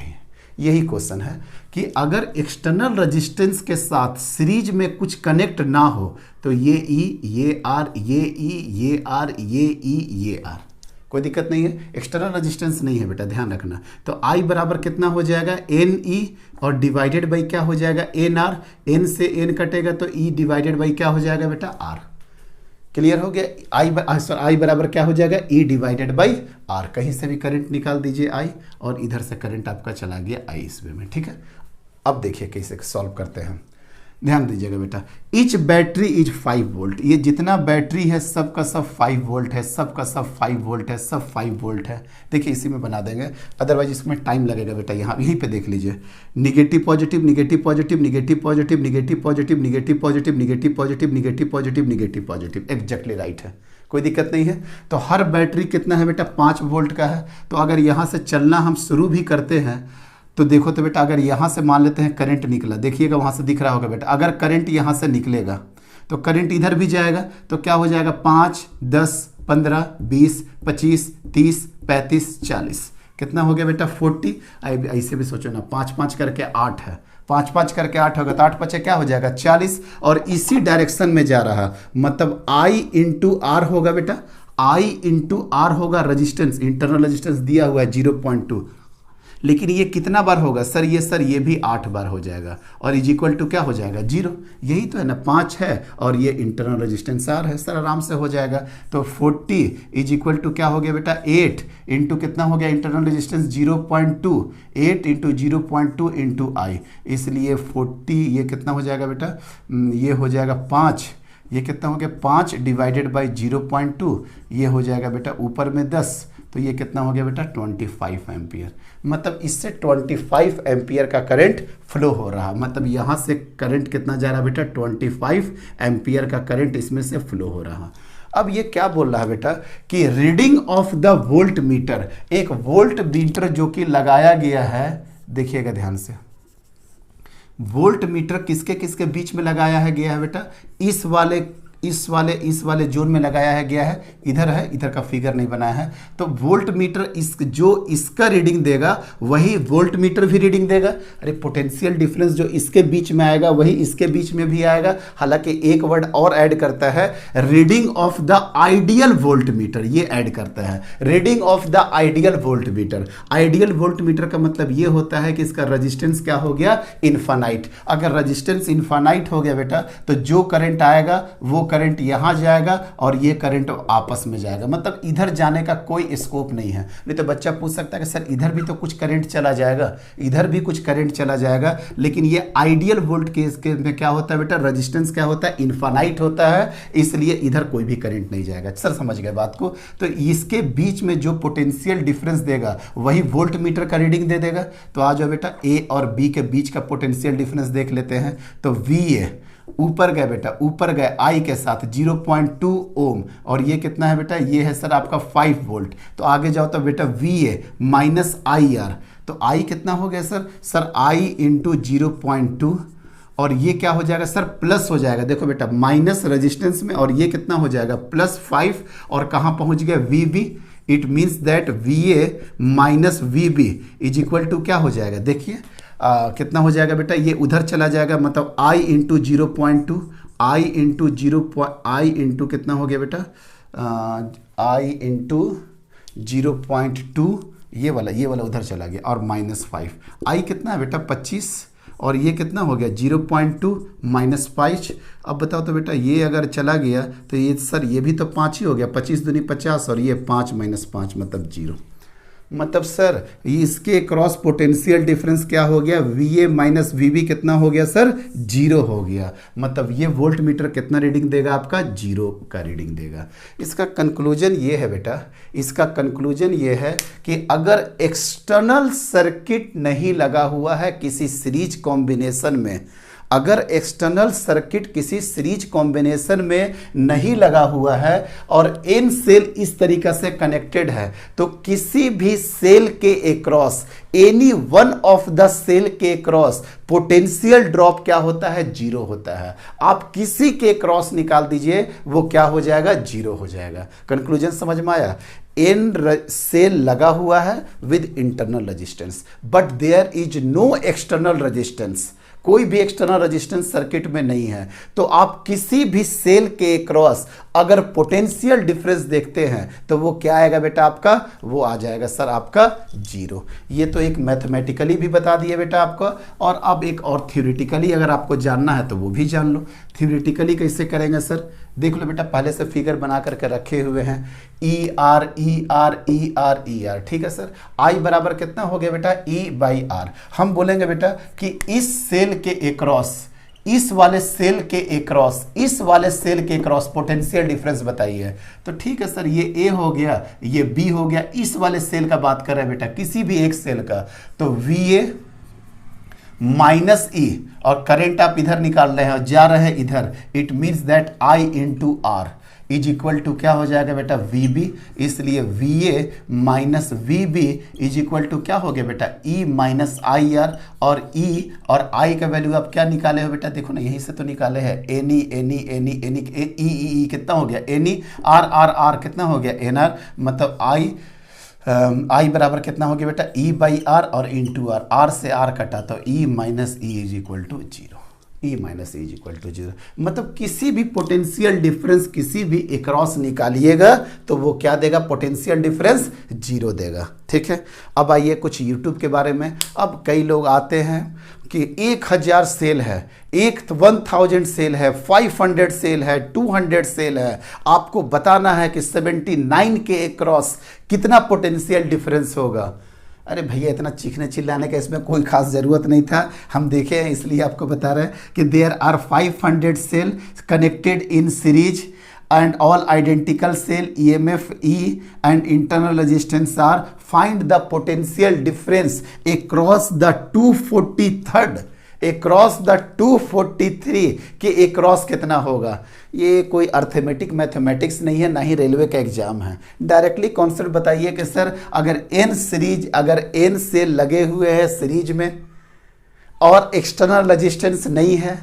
यही क्वेश्चन है कि अगर एक्सटर्नल रेजिस्टेंस के साथ सीरीज में कुछ कनेक्ट ना हो तो ये ई, ये आर, ये ई, ये आर, ये ई, ये आर, कोई दिक्कत नहीं है। एक्सटर्नल रेजिस्टेंस नहीं है बेटा, ध्यान रखना। तो आई बराबर कितना हो जाएगा? एन ई, और डिवाइडेड बाई क्या हो जाएगा? N R. एन से एन कटेगा तो ई डिवाइडेड बाई क्या हो जाएगा बेटा? आर। क्लियर हो गया? आई बराबर क्या हो जाएगा? ई डिवाइडेड बाई आर। कहीं से भी करंट निकाल दीजिए आई, और इधर से करंट आपका चला गया आई इस वे में। ठीक है, अब देखिए कैसे सॉल्व करते हैं। ध्यान दीजिएगा बेटा। Each battery is 5 volt. ये जितना बैटरी है सब का सब 5 वोल्ट है, सब का सब 5 वोल्ट है, सब 5 वोल्ट है। देखिए इसी में बना देंगे, अदरवाइज इसमें टाइम लगेगा बेटा। यहाँ यहीं पे देख लीजिए, negative positive, negative positive, negative positive, negative positive, negative positive, negative positive, negative positive, negative positive, exactly right है, कोई दिक्कत नहीं है। तो हर बैटरी कितना है बेटा? 5 वोल्ट का है। तो अगर यहाँ से चलना हम शुरू भी करते हैं तो देखो तो बेटा, अगर यहाँ से मान लेते हैं करंट निकला, देखिएगा वहाँ से दिख रहा होगा बेटा। अगर करंट यहाँ से निकलेगा तो करंट इधर भी जाएगा, तो क्या हो जाएगा? 5, 10, 15, 20, 25, 30, 35, 40, कितना हो गया बेटा? 40। ऐसे भी सोचो ना, 5 5 करके 8 है, 5 5 करके 8 होगा तो 8 5 क्या हो जाएगा? 40। और इसी डायरेक्शन में जा रहा, मतलब I इंटू आर होगा बेटा। I इंटू आर होगा रजिस्टेंस, इंटरनल रजिस्टेंस दिया हुआ है 0.2, लेकिन ये कितना बार होगा सर? ये भी 8 बार हो जाएगा, और इज इक्वल टू क्या हो जाएगा? 0। यही तो है ना, 5 है और ये इंटरनल रेजिस्टेंस आर है सर, आराम से हो जाएगा। तो 40 इज इक्वल टू क्या हो गया बेटा? 8 इंटू कितना हो गया? इंटरनल रेजिस्टेंस 0.2, 8 इंटू 0.2 इंटू आई, इसलिए 40 ये कितना हो जाएगा बेटा? ये हो जाएगा 5, ये कितना हो गया? 5 डिवाइडेड बाई 0.2, ये हो जाएगा बेटा ऊपर में 10, तो ये कितना हो गया बेटा? 25 एम्पियर। मतलब इससे 25 एम्पियर का करंट फ्लो हो रहा, मतलब यहाँ से करंट कितना जा रहा बेटा? 25 एम्पियर का करंट इसमें से फ्लो हो रहा। अब ये क्या बोल रहा है बेटा कि reading of the volt meter, एक वोल्ट मीटर जो कि लगाया गया है, देखिएगा ध्यान से, वोल्ट मीटर किसके किसके बीच में लगाया गया है बेटा? इस वाले जोन में लगाया गया है। इधर है, इधर का फिगर नहीं बनाया है। तो वोल्ट मीटर जो इसका रीडिंग देगा वही वोल्ट मीटर भी रीडिंग देगा। अरे पोटेंशियल डिफरेंस जो इसके बीच में आएगा वही इसके बीच में भी आएगा। हालांकि एक वर्ड और ऐड करता है, reading of the ideal volt meter, ये ऐड करता है, reading of the ideal volt meter. Ideal volt meter का मतलब ये होता है कि इसका रेजिस्टेंस क्या हो गया? इनफाइनाइट। अगर रेजिस्टेंस इनफाइनाइट हो गया बेटा तो जो करंट आएगा वो करंट यहां जाएगा और ये करंट आपस में जाएगा, मतलब इधर जाने का कोई स्कोप नहीं है। नहीं तो बच्चा पूछ सकता है कि सर इधर भी तो कुछ करंट चला जाएगा, इधर भी कुछ करंट चला जाएगा, लेकिन ये आइडियल वोल्ट केस के में क्या होता है बेटा? रेजिस्टेंस क्या होता है? इनफाइनाइट होता है, इसलिए इधर कोई भी करंट नहीं जाएगा। सर समझ गए बात को? तो इसके बीच में जो पोटेंशियल डिफरेंस देगा वही वोल्ट मीटर का रीडिंग दे देगा। तो आ जाओ बेटा, ए और बी के बीच का पोटेंशियल डिफरेंस देख लेते हैं। तो वी ऊपर गए बेटा, ऊपर गए आई के साथ 0.2 ओम, और ये कितना है बेटा? ये है सर आपका 5 वोल्ट। तो आगे जाओ तो बेटा VA माइनस IR, तो I कितना हो गया सर I इंटू 0.2, और ये क्या हो जाएगा सर? प्लस हो जाएगा। देखो बेटा माइनस रेजिस्टेंस में, और ये कितना हो जाएगा? +5, और कहाँ पहुँच गया? VB। It means that VA minus VB is equal to क्या हो जाएगा? देखिए कितना हो जाएगा बेटा, ये उधर चला जाएगा, मतलब I इंटू 0.2, आई इंटू कितना हो गया बेटा, I इंटू 0.2, ये वाला उधर चला गया, और -5, I कितना है बेटा 25, और ये कितना हो गया 0.2 -5। अब बताओ तो बेटा, ये अगर चला गया तो ये सर ये भी तो 5 ही हो गया, 25 दूनी 50, और ये 5 - 5 मतलब 0। मतलब सर इसके क्रॉस पोटेंशियल डिफरेंस क्या हो गया, VA माइनस VB कितना हो गया सर, 0 हो गया। मतलब ये वोल्ट मीटर कितना रीडिंग देगा आपका, 0 का रीडिंग देगा। इसका कंक्लूजन ये है बेटा, इसका कंक्लूजन ये है कि अगर एक्सटर्नल सर्किट नहीं लगा हुआ है किसी सीरीज कॉम्बिनेशन में, अगर एक्सटर्नल सर्किट किसी सीरीज कॉम्बिनेशन में नहीं लगा हुआ है और n सेल इस तरीका से कनेक्टेड है, तो किसी भी सेल के across, any one of the cell के अक्रॉस पोटेंशियल ड्रॉप क्या होता है, 0 होता है। आप किसी के क्रॉस निकाल दीजिए, वो क्या हो जाएगा, 0 हो जाएगा। कंक्लूजन समझ में आया। n सेल लगा हुआ है with internal resistance, but there is no external resistance, कोई भी एक्सटर्नल रेजिस्टेंस सर्किट में नहीं है। तो आप किसी भी सेल के क्रॉस अगर पोटेंशियल डिफरेंस देखते हैं तो वो क्या आएगा बेटा आपका, वो आ जाएगा सर आपका 0। ये तो एक मैथमेटिकली भी बता दिए बेटा आपको, और अब एक और थ्योरेटिकली अगर आपको जानना है तो वो भी जान लो। थ्योरेटिकली कैसे करेंगे सर, देख लो बेटा, पहले से फिगर बना करके रखे हुए हैं, ER ER ER ER, ठीक है सर। I बराबर कितना हो गया बेटा, E/R। हम बोलेंगे बेटा कि इस सेल के अक्रॉस, इस वाले सेल के अक्रॉस, इस वाले सेल के अक्रॉस पोटेंशियल डिफरेंस बताइए। तो ठीक है सर, ये A हो गया, ये B हो गया, इस वाले सेल का बात कर रहे हैं बेटा, किसी भी एक सेल का, तो VA माइनस E, और करंट आप इधर निकाल रहे हैं और जा रहे हैं इधर, it means that I into R is equal to क्या हो जाएगा बेटा, VB। इसलिए VA minus VB is equal to क्या हो गया बेटा, E माइनस IR, और E और I का वैल्यू आप क्या निकाले हो बेटा, देखो ना, यहीं से तो निकाले हैं, NE E कितना हो गया, NE, R कितना हो गया, NR, मतलब I बराबर कितना हो गया बेटा, E/R और इंटू R से R कटा तो E minus E is equal to 0, E minus E is equal to 0। मतलब किसी भी पोटेंशियल डिफरेंस किसी भी अक्रॉस निकालिएगा तो वो क्या देगा, पोटेंशियल डिफरेंस 0 देगा, ठीक है। अब आइए कुछ यूट्यूब के बारे में। अब कई लोग आते हैं कि 1000 सेल है, 1000 सेल है, 500 सेल है, 200 सेल है, आपको बताना है कि 79 के अक्रॉस कितना पोटेंशियल डिफरेंस होगा। अरे भैया, इतना चीखने चिल्लाने का इसमें कोई खास ज़रूरत नहीं था, हम देखे हैं इसलिए आपको बता रहे हैं कि there are 500 cell connected in series and all identical cell EMF E and internal resistance R. Find the potential difference across the 243rd, across the 243 के across कितना होगा। ये कोई अर्थमेटिक मैथमेटिक्स नहीं है, ना ही रेलवे का एग्जाम है। डायरेक्टली कॉन्सेप्ट बताइए कि सर अगर n सेल लगे हुए हैं सीरीज में और एक्सटर्नल रेजिस्टेंस नहीं है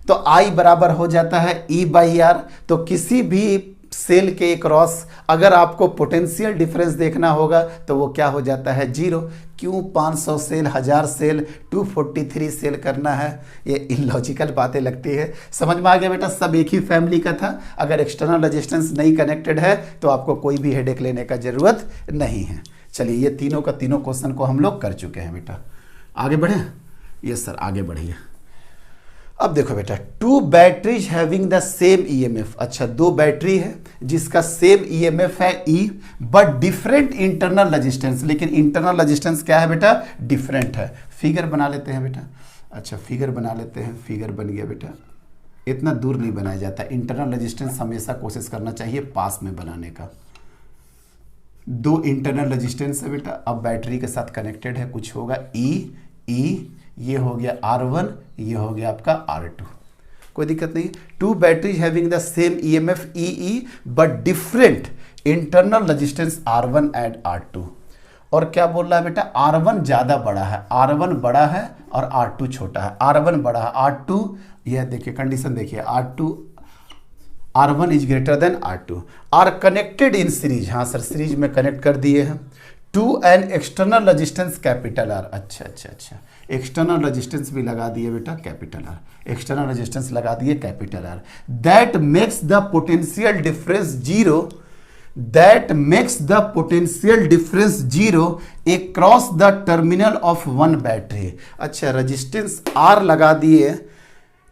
तो I बराबर हो जाता है E/R। तो किसी भी सेल के क्रॉस अगर आपको पोटेंशियल डिफरेंस देखना होगा तो वो क्या हो जाता है, 0। क्यों 500 सेल, 1000 सेल, 243 सेल करना है, ये इलॉजिकल बातें लगती है। समझ में आ गया बेटा, सब एक ही फैमिली का था। अगर एक्सटर्नल रेजिस्टेंस नहीं कनेक्टेड है तो आपको कोई भी हेडेक लेने का जरूरत नहीं है। चलिए, ये तीनों का तीनों क्वेश्चन को हम लोग कर चुके हैं बेटा। आगे बढ़े, ये सर आगे बढ़िए। अब देखो बेटा, 2 batteries having the same EMF। अच्छा, 2 बैटरी है जिसका सेम EMF है E but different internal resistance, लेकिन इंटरनल रेजिस्टेंस क्या है बेटा, डिफरेंट है। फिगर बना लेते हैं बेटा। अच्छा, फिगर बना लेते हैं, फिगर बन गया बेटा। इतना दूर नहीं बनाया जाता, इंटरनल रेजिस्टेंस हमेशा कोशिश करना चाहिए पास में बनाने का। 2 इंटरनल रेजिस्टेंस है बेटा, अब बैटरी के साथ कनेक्टेड है, कुछ होगा E, ये हो गया R1, ये हो गया आपका R2, कोई दिक्कत नहीं। 2 batteries having the same EMF EE but different internal resistance R1 and R2। और क्या बोल रहा है बेटा, R1 ज़्यादा बड़ा है, R1 बड़ा है और R2 छोटा है। R1 बड़ा है, R2, यह देखिए कंडीशन देखिए, R1 is greater than R2, are connected in series. हाँ सर, सीरीज में कनेक्ट कर दिए हैं। To an external resistance capital R. अच्छा अच्छा अच्छा, एक्सटर्नल रेजिस्टेंस भी लगा दिए बेटा कैपिटल आर, एक्सटर्नल रेजिस्टेंस लगा दिए capital R. That makes the potential difference zero, that makes the potential difference zero across the terminal of one battery. अच्छा, रेजिस्टेंस आर लगा दिए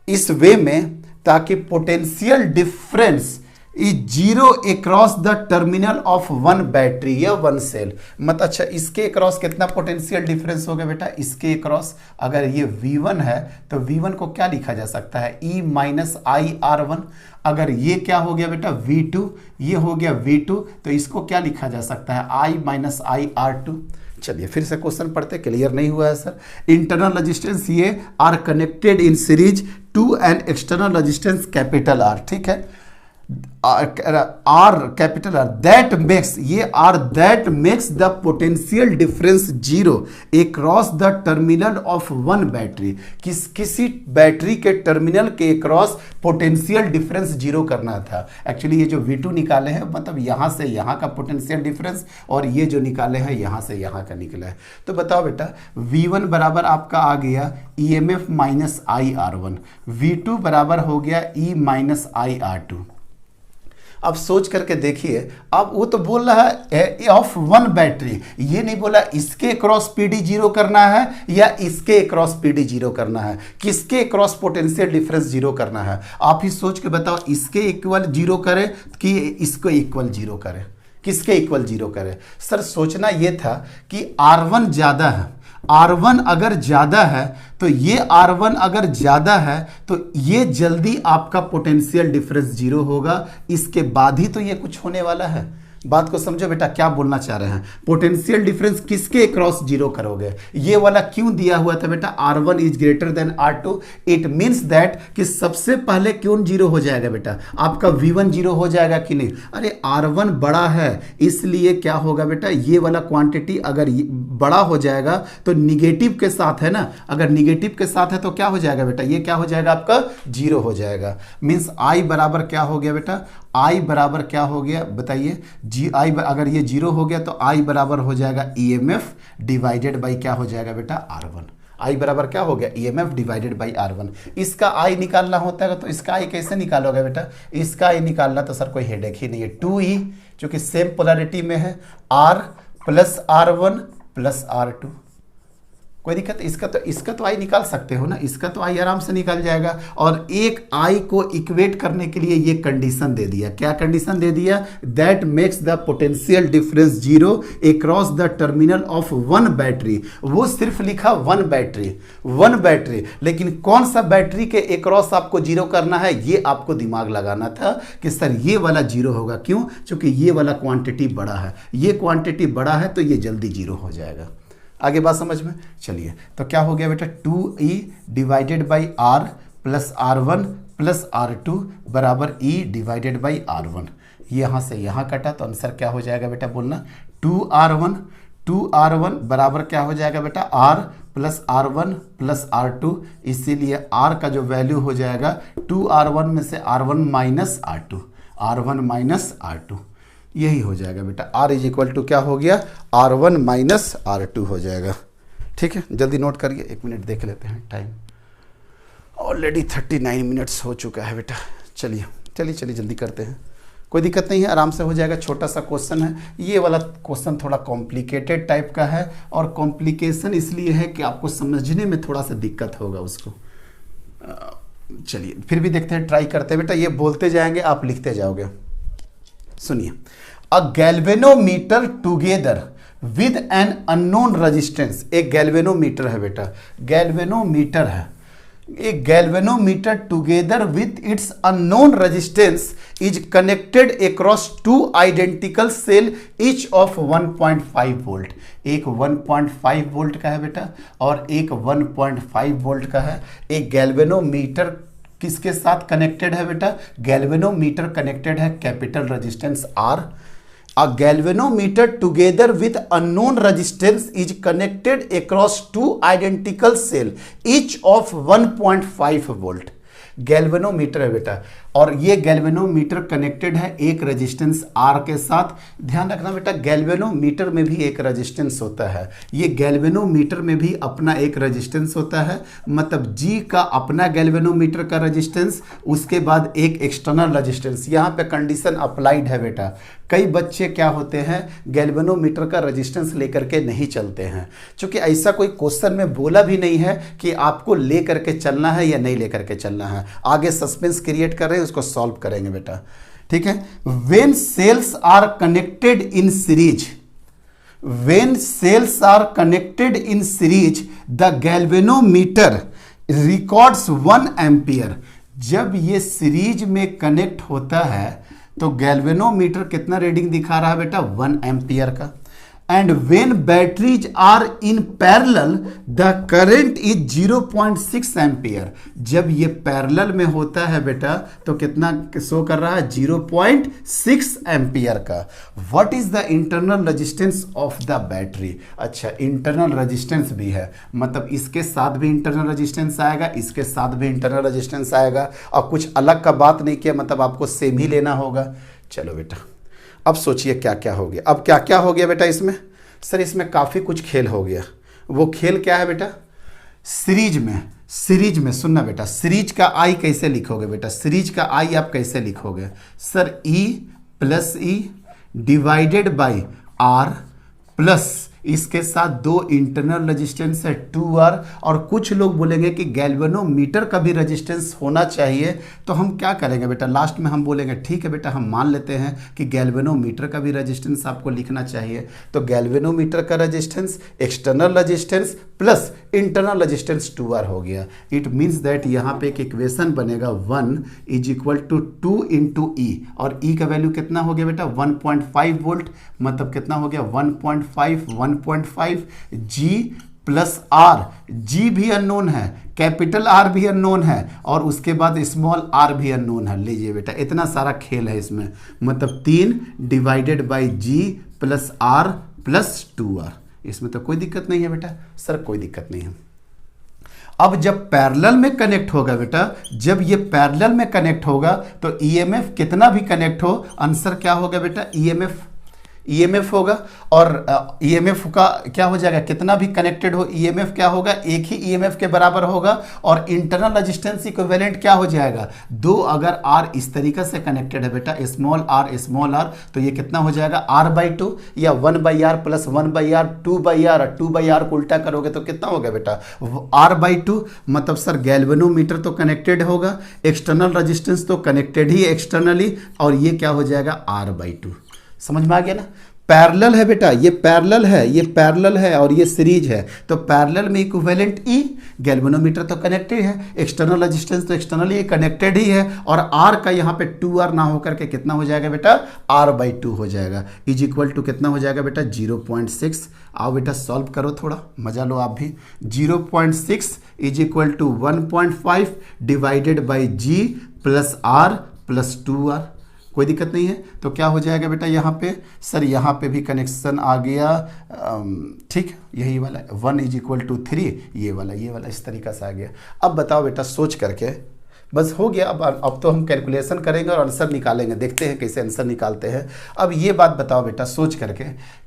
इस वे में ताकि potential difference is zero across the terminal of one battery या one cell. मतलब अच्छा, इसके अक्रॉस कितना पोटेंशियल डिफरेंस हो गया बेटा, इसके अक्रॉस अगर ये V1 है तो V1 को क्या लिखा जा सकता है, E माइनस आई R1। अगर ये क्या हो गया बेटा V2, ये हो गया V2, तो इसको क्या लिखा जा सकता है, I माइनस आई R2। चलिए फिर से क्वेश्चन पढ़ते, क्लियर नहीं हुआ है सर। इंटरनल रेजिस्टेंस ये are connected in series to an external resistance capital R, ठीक है, R capital R, that makes, ये R that makes the potential difference zero across the terminal of one battery. किसी battery के terminal के across potential difference zero करना था। Actually ये जो V2 निकाले हैं मतलब यहां से यहां का पोटेंशियल डिफरेंस, और ये जो निकाले हैं यहां से यहां का निकला है। तो बताओ बेटा, V1 बराबर आपका आ गया EMF माइनस आई R1, V2 बराबर हो गया E माइनस आई R2। अब सोच करके देखिए, अब वो तो बोल रहा है ऑफ वन बैटरी, ये नहीं बोला इसके क्रॉस पीडी जीरो करना है या इसके क्रॉस पीडी जीरो करना है, किसके क्रॉस पोटेंशियल डिफरेंस जीरो करना है। आप ही सोच के बताओ, इसके इक्वल जीरो करे कि इसको इक्वल जीरो करे, किसके इक्वल जीरो करे। सर सोचना ये था कि R1 ज्यादा है, R1 अगर ज्यादा है तो ये R1 अगर ज्यादा है तो ये जल्दी आपका पोटेंशियल डिफरेंस जीरो होगा, इसके बाद ही तो ये कुछ होने वाला है। बात को समझो बेटा, क्या बोलना चाह रहे हैं, पोटेंशियल डिफरेंस किसके क्रॉस जीरो करोगे। ये वाला क्यों दिया हुआ था बेटा, R1 is greater than R2, it means that कि सबसे पहले क्यों जीरो हो जाएगा बेटा, आपका V1 जीरो हो जाएगा कि नहीं। अरे R1 बड़ा है इसलिए क्या होगा बेटा, ये वाला क्वांटिटी अगर बड़ा हो जाएगा तो निगेटिव के साथ है ना, अगर निगेटिव के साथ है तो क्या हो जाएगा बेटा, ये क्या हो जाएगा आपका जीरो हो जाएगा। मींस I बराबर क्या हो गया बेटा, I बराबर क्या हो गया बताइए, I अगर ये जीरो हो गया तो I बराबर हो जाएगा EMF डिवाइडेड बाई क्या हो जाएगा बेटा R1। I बराबर क्या हो गया, EMF डिवाइडेड बाई R1। इसका I निकालना होता है तो इसका I कैसे निकालोगे बेटा, इसका I निकालना तो सर कोई हेडेक ही नहीं है, 2E चूंकि सेम पोलैरिटी में है, R plus R1 plus R2, कोई दिक्कत। इसका तो आई निकाल सकते हो ना, इसका तो आई आराम से निकल जाएगा। और एक आई को इक्वेट करने के लिए ये कंडीशन दे दिया, क्या कंडीशन दे दिया, that makes the potential difference zero across the terminal of one battery. वो सिर्फ लिखा वन बैटरी, लेकिन कौन सा बैटरी के अक्रॉस आपको जीरो करना है, ये आपको दिमाग लगाना था कि सर ये वाला जीरो होगा, क्यों, क्योंकि ये वाला क्वांटिटी बड़ा है, ये क्वांटिटी बड़ा है तो ये जल्दी जीरो हो जाएगा। आगे बात समझ में। चलिए तो क्या हो गया बेटा, 2E divided by R plus R1 plus R2 बराबर E डिवाइडेड बाई R1। यहाँ से यहाँ कटा तो आंसर क्या हो जाएगा बेटा, बोलना 2R1 बराबर क्या हो जाएगा बेटा, R plus R1 plus R2, इसीलिए R का जो वैल्यू हो जाएगा 2R1 में से R1 माइनस R2, यही हो जाएगा बेटा। R इज इक्वल टू क्या हो गया, R1 माइनस R2 हो जाएगा। ठीक है, जल्दी नोट करिए, 1 मिनट देख लेते हैं, टाइम ऑलरेडी 39 मिनट्स हो चुका है बेटा। चलिए जल्दी करते हैं, कोई दिक्कत नहीं है, आराम से हो जाएगा। छोटा सा क्वेश्चन है, ये वाला क्वेश्चन थोड़ा कॉम्प्लिकेटेड टाइप का है, और कॉम्प्लिकेशन इसलिए है कि आपको समझने में थोड़ा सा दिक्कत होगा उसको। चलिए फिर भी देखते हैं, ट्राई करते हैं बेटा, ये बोलते जाएंगे आप लिखते जाओगे। सुनिए, a galvanometer together with an unknown resistance, एक गैल्वेनोमीटर है बेटा, गैल्वेनोमीटर है, एक galvanometer together with its unknown resistance is connected across two identical cell each of 1.5 volt. एक 1.5 वोल्ट का है बेटा और एक 1.5 वोल्ट का है। एक गैल्वेनोमीटर किसके साथ कनेक्टेड है बेटा, गैल्वेनोमीटर कनेक्टेड है capital resistance R। A galvanometer together with unknown resistance is connected across two identical cell each of 1.5 volt। Galvanometer है बेटा और ये गैल्वेनोमीटर कनेक्टेड है एक रेजिस्टेंस R के साथ। ध्यान रखना बेटा, गैल्वेनोमीटर में भी एक रेजिस्टेंस होता है, ये गैल्वेनोमीटर में भी अपना एक रेजिस्टेंस होता है, मतलब G का अपना गैल्वेनोमीटर का रेजिस्टेंस, उसके बाद एक एक्सटर्नल रेजिस्टेंस। यहाँ पे कंडीशन अप्लाइड है बेटा। कई बच्चे क्या होते हैं, गैल्वेनोमीटर का रेजिस्टेंस लेकर के नहीं चलते हैं, क्योंकि ऐसा कोई क्वेश्चन में बोला भी नहीं है कि आपको ले करके चलना है या नहीं ले करके चलना है। आगे सस्पेंस क्रिएट कर रहे हैं, उसको सॉल्व करेंगे बेटा, ठीक है। When cells are connected in series, when cells are connected in series the galvanometer records 1 ampere. जब ये सीरीज में कनेक्ट होता है तो गैल्वेनोमीटर कितना रीडिंग दिखा रहा है बेटा, 1 एम्पियर का। And when batteries are in parallel the current is 0.6 ampere. जब ये पैरेलल में होता है बेटा तो कितना शो कर रहा है, 0.6 एम्पियर का। What is the internal resistance of the battery. अच्छा, इंटरनल रेजिस्टेंस भी है, मतलब इसके साथ भी इंटरनल रेजिस्टेंस आएगा, इसके साथ भी इंटरनल रेजिस्टेंस आएगा, और कुछ अलग का बात नहीं किया, मतलब आपको सेम ही लेना होगा। चलो बेटा, अब सोचिए क्या क्या हो गया। अब क्या क्या हो गया बेटा इसमें, सर इसमें काफ़ी कुछ खेल हो गया। वो खेल क्या है बेटा, सीरीज में सुनना बेटा, सीरीज का आई कैसे लिखोगे बेटा, सीरीज का आई आप कैसे लिखोगे, sir E plus E divided by R plus इसके साथ 2 इंटरनल रेजिस्टेंस है 2R। और कुछ लोग बोलेंगे कि गैल्वेनोमीटर का भी रेजिस्टेंस होना चाहिए, तो हम क्या करेंगे बेटा, लास्ट में हम बोलेंगे ठीक है बेटा, हम मान लेते हैं कि गैल्वेनोमीटर का भी रेजिस्टेंस आपको लिखना चाहिए। तो गैल्वेनोमीटर का resistance, external resistance plus internal resistance 2R हो गया। इट मीन्स दैट यहाँ पे एक इक्वेशन बनेगा 1 is equal to 2 into E, और E का वैल्यू कितना हो गया बेटा, 1.5 वोल्ट, मतलब कितना हो गया 1.5 G प्लस R। G भी अननोन है, कैपिटल R भी अननोन है, और उसके बाद स्मॉल r भी अननोन है। लीजिए बेटा, इतना सारा खेल है इसमें, मतलब 3 divided by G plus R plus 2R। इसमें तो कोई दिक्कत नहीं है बेटा, सर कोई दिक्कत नहीं है। अब जब पैरेलल में कनेक्ट होगा बेटा, जब ये पैरेलल में कनेक्ट होगा तो ईएमएफ कितना भी कनेक्ट हो, आंसर क्या होगा बेटा, ईएमएफ होगा। और ईएमएफ का क्या हो जाएगा, कितना भी कनेक्टेड हो ईएमएफ क्या होगा, एक ही ईएमएफ के बराबर होगा। और इंटरनल रेजिस्टेंस इक्विवेलेंट क्या हो जाएगा, 2। अगर R इस तरीके से कनेक्टेड है बेटा, स्मॉल r, तो ये कितना हो जाएगा R/2 या 1/R plus 1/R 2/R, 2/R को उल्टा करोगे तो कितना होगा बेटा R/2। मतलब सर गैल्वेनोमीटर तो कनेक्टेड होगा, एक्सटर्नल रेजिस्टेंस तो कनेक्टेड ही एक्सटर्नली, और ये क्या हो जाएगा R/2। समझ में आ गया ना, पैरेलल है बेटा, ये पैरेलल है, ये पैरेलल है और ये सीरीज है, तो पैरेलल में इक्विवेलेंट E, गैल्वेनोमीटर तो कनेक्टेड है, एक्सटर्नल रेजिस्टेंस तो एक्सटर्नली कनेक्टेड ही है, और R का यहाँ पे 2R ना होकर के कितना हो जाएगा बेटा, R/2 हो जाएगा, इज इक्वल टू कितना हो जाएगा बेटा 0.6। आओ बेटा सॉल्व करो, थोड़ा मजा लो आप भी। 0.6 is equal to 1.5 divided by G plus R plus 2R। कोई दिक्कत नहीं है, तो क्या हो जाएगा बेटा यहाँ पे, सर यहाँ पे भी कनेक्शन आ गया, ठीक, यही वाला 1 इज इक्वल टू 3, ये वाला इस तरीक़ा से आ गया। अब बताओ बेटा सोच करके, बस हो गया। अब तो हम कैलकुलेशन करेंगे और आंसर निकालेंगे, देखते हैं कैसे आंसर निकालते हैं। अब ये बात बताओ बेटा सोच करके,